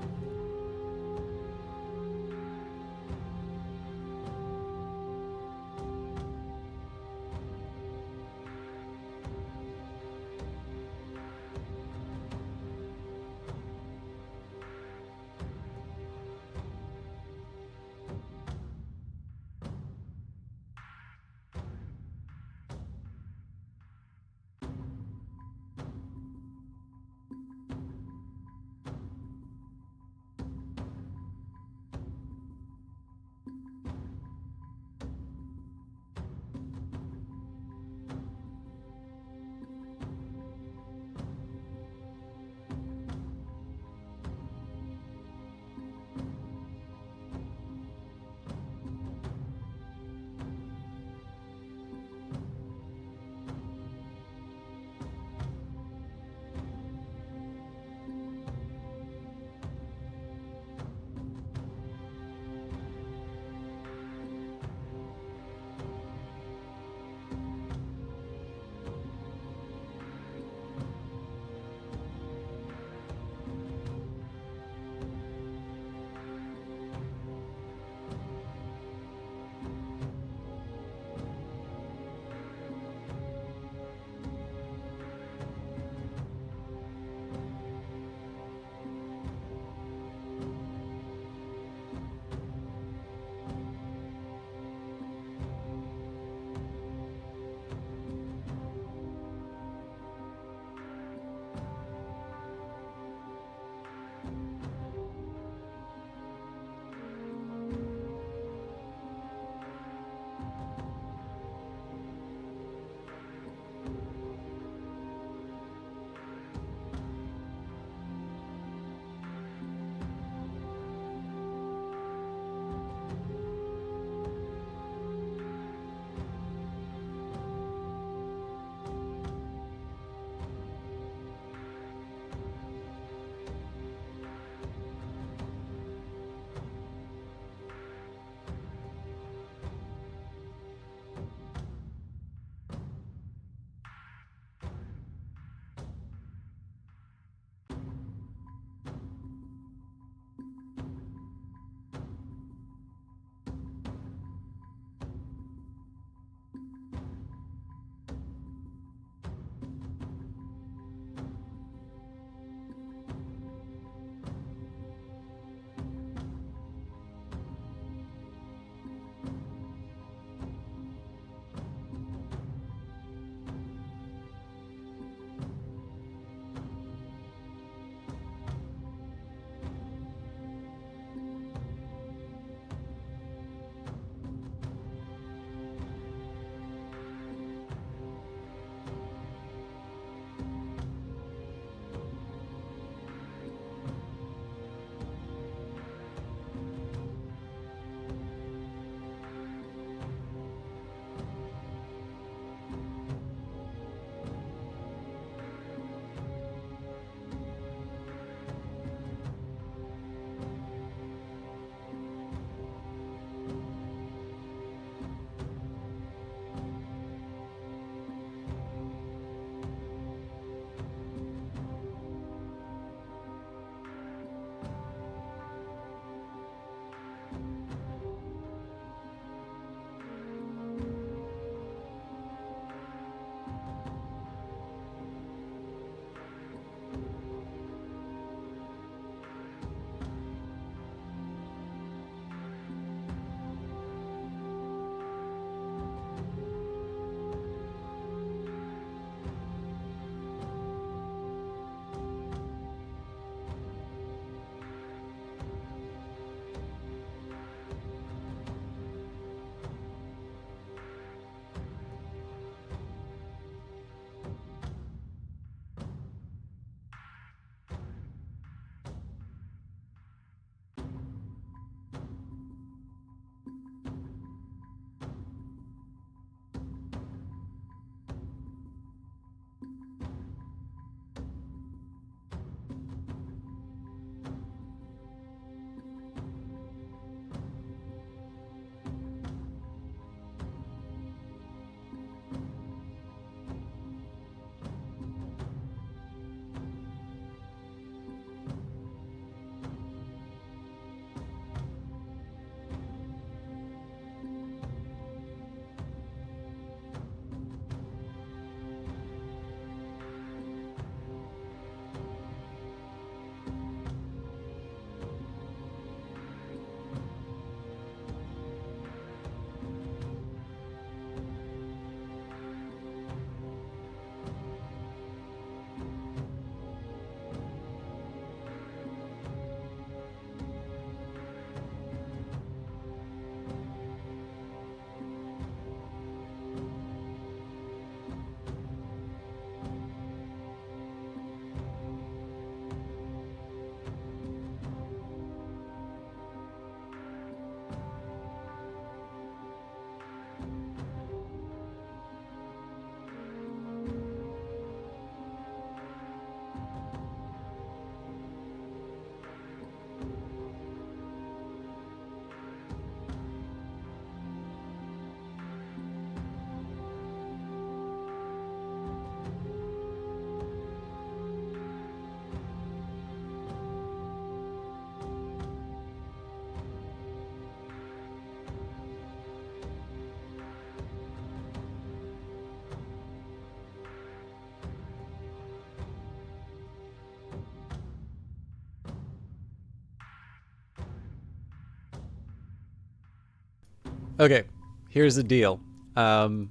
Okay, here's the deal. Um,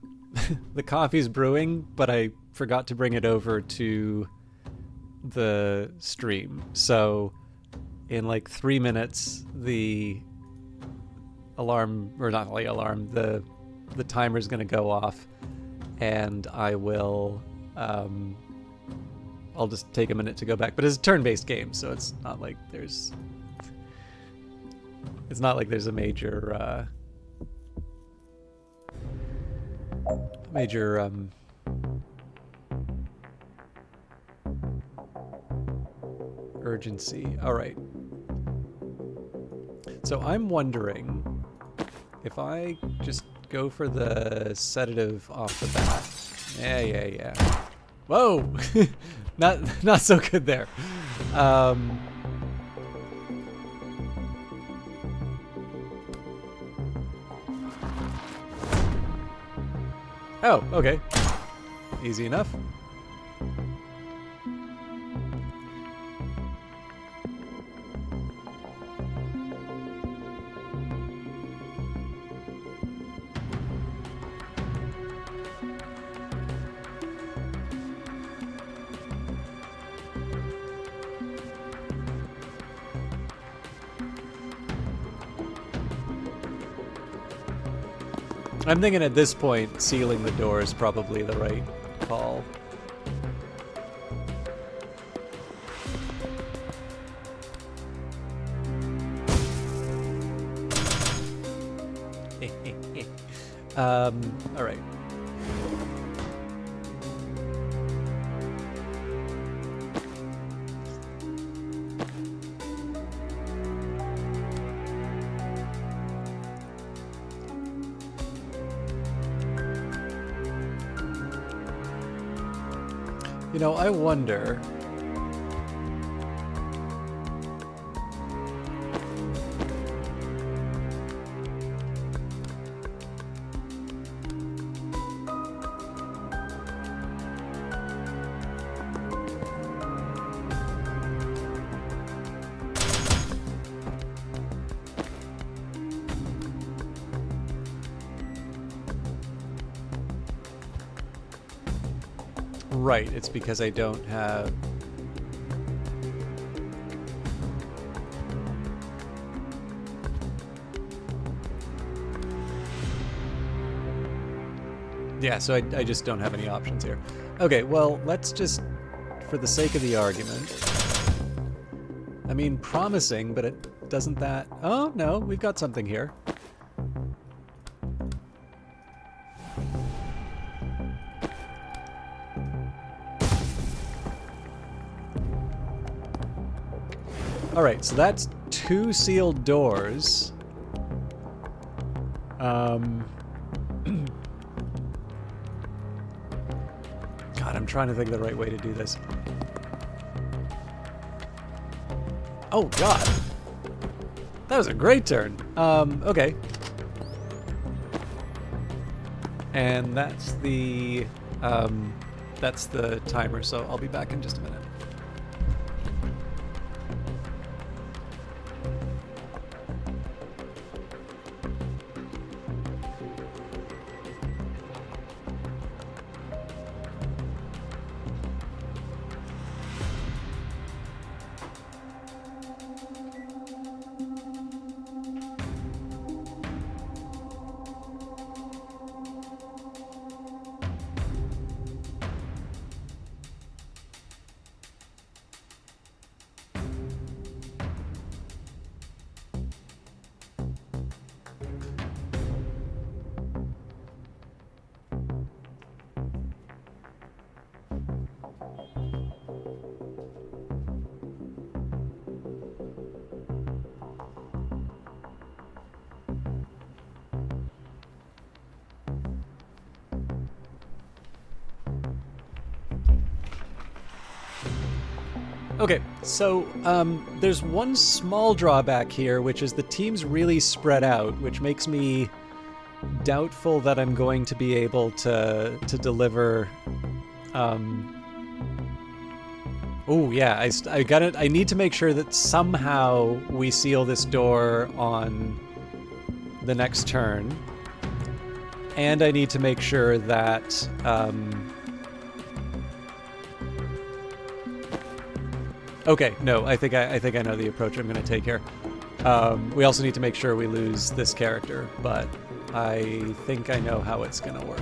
the coffee's brewing, but I forgot to bring it over to the stream. So in like 3 minutes, the alarm, or not like alarm, the timer's gonna go off, and I will I'll just take a minute to go back. But it's a turn-based game, so it's not like there's a major urgency. All right. So I'm wondering if I just go for the sedative off the bat. Yeah. Whoa! not so good there. Oh, okay. Easy enough. I'm thinking at this point, sealing the door is probably the right call. All right. You know, I wonder. Right, it's because I don't have... Yeah, so I just don't have any options here. Okay, well, let's just, for the sake of the argument... I mean, promising, but it doesn't that... Oh, no, we've got something here. Alright, so that's 2 sealed doors. God, I'm trying to think of the right way to do this. Oh, God. That was a great turn. Okay. And that's the timer, so I'll be back in just a minute. Okay, so there's one small drawback here, which is the team's really spread out, which makes me doubtful that I'm going to be able to deliver. Oh yeah, I got it. I need to make sure that somehow we seal this door on the next turn. And I need to make sure that okay, no, I think I know the approach I'm going to take here. We also need to make sure we lose this character, but I think I know how it's going to work.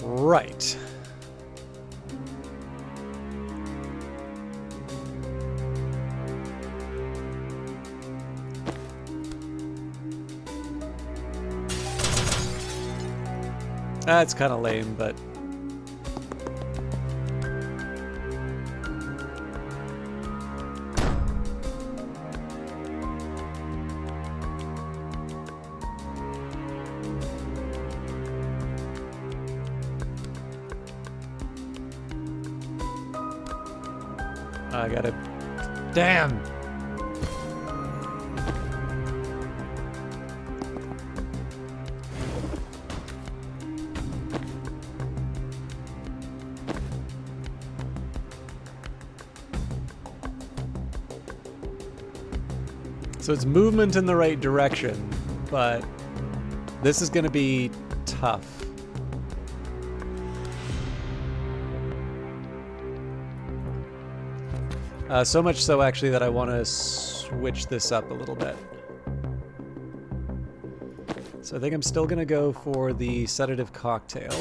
Right. That's kind of lame, but... I gotta... Damn! So it's movement in the right direction, but this is going to be tough. So much so, actually, that I want to switch this up a little bit. So I think I'm still going to go for the sedative cocktail.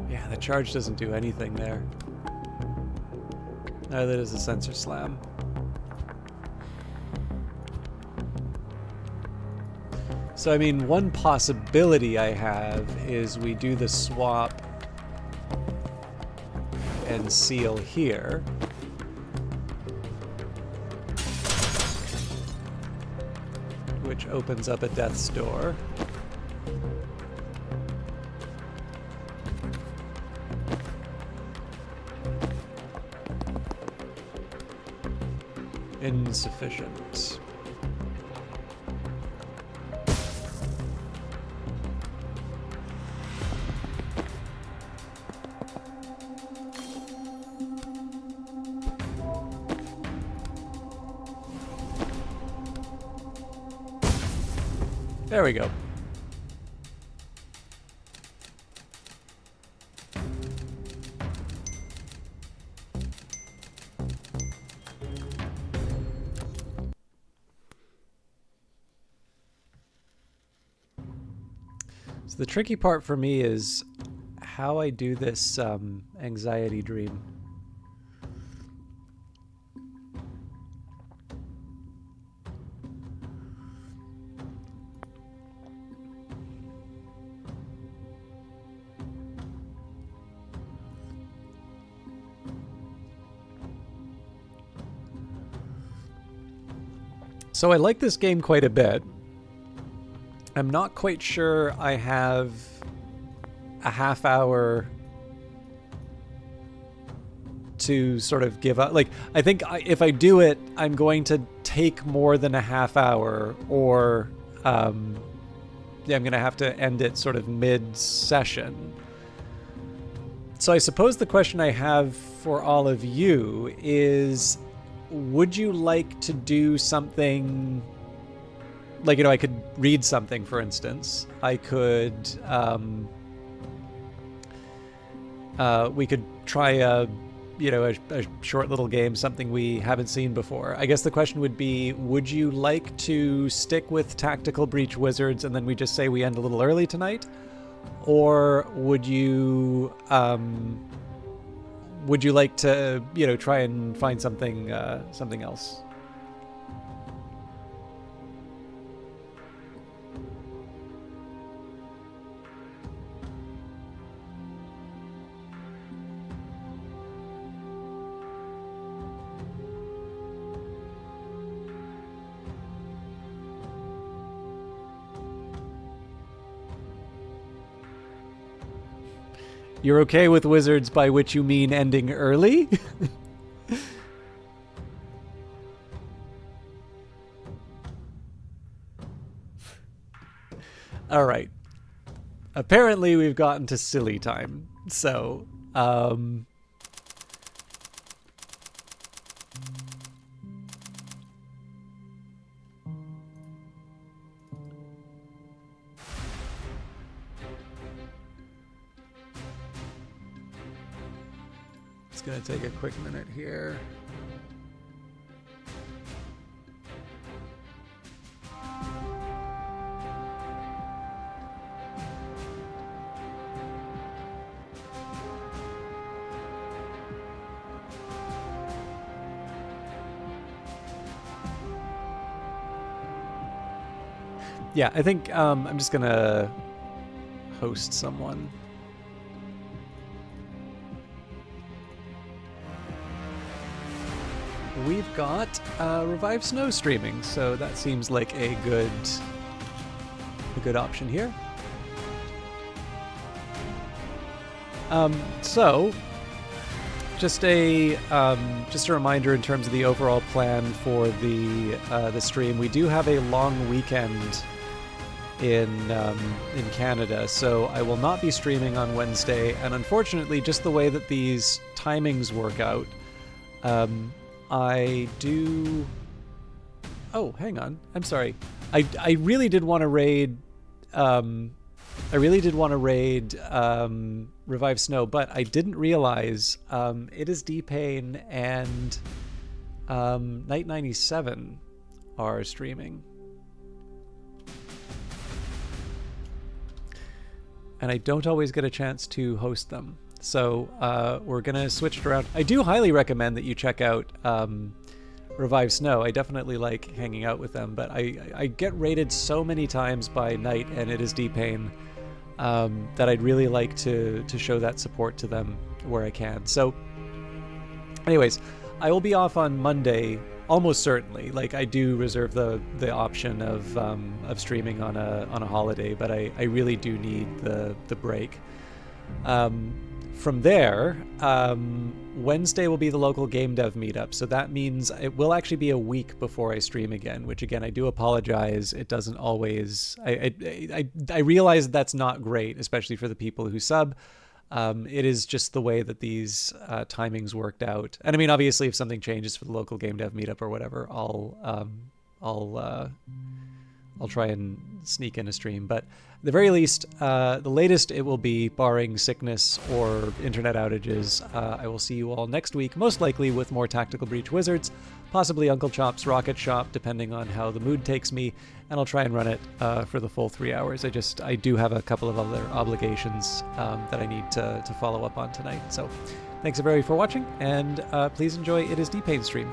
Yeah, the charge doesn't do anything there. Neither does the sensor slam. So, I mean, one possibility I have is we do the swap and seal here. Which opens up a death's door. Insufficient. There we go. So the tricky part for me is how I do this anxiety dream. So I like this game quite a bit. I'm not quite sure I have a half hour to sort of give up. Like, I think if I do it, I'm going to take more than a half hour, or yeah, I'm going to have to end it sort of mid-session. So I suppose the question I have for all of you is, would you like to do something like, you know, I could read something, for instance. I could, we could try a short little game, something we haven't seen before. I guess the question would be, would you like to stick with Tactical Breach Wizards and then we just say we end a little early tonight? Or would you like to, you know, try and find something, something else? You're okay with Wizards, by which you mean ending early? All right. Apparently we've gotten to silly time. So, it's going to take a quick minute here. Yeah, I think I'm just going to host someone. We've got Revive Snow streaming, so that seems like a good option here. So just a reminder in terms of the overall plan for the stream. We do have a long weekend in Canada, so I will not be streaming on Wednesday, and unfortunately, just the way that these timings work out, I do... Oh, hang on. I'm sorry. I really did want to raid... Revive Snow, but I didn't realize it is D-Pain and Night 97 are streaming. And I don't always get a chance to host them. So we're going to switch it around. I do highly recommend that you check out Revive Snow. I definitely like hanging out with them, but I get raided so many times by Night and it is D-Pain that I'd really like to show that support to them where I can. So anyways, I will be off on Monday, almost certainly. Like, I do reserve the option of streaming on a holiday, but I really do need the break. From there, Wednesday will be the local game dev meetup, so that means it will actually be a week before I stream again, which again, I do apologize. It doesn't always... I realize that's not great, especially for the people who sub. It is just the way that these timings worked out. And I mean, obviously, if something changes for the local game dev meetup or whatever, I'll try and sneak in a stream. But at the very least, the latest it will be, barring sickness or internet outages, I will see you all next week, most likely with more Tactical Breach Wizards, possibly Uncle Chop's Rocket Shop, depending on how the mood takes me, and I'll try and run it for the full 3 hours. I do have a couple of other obligations that I need to follow up on tonight. So thanks very for watching, and please enjoy It Is D-Pain stream.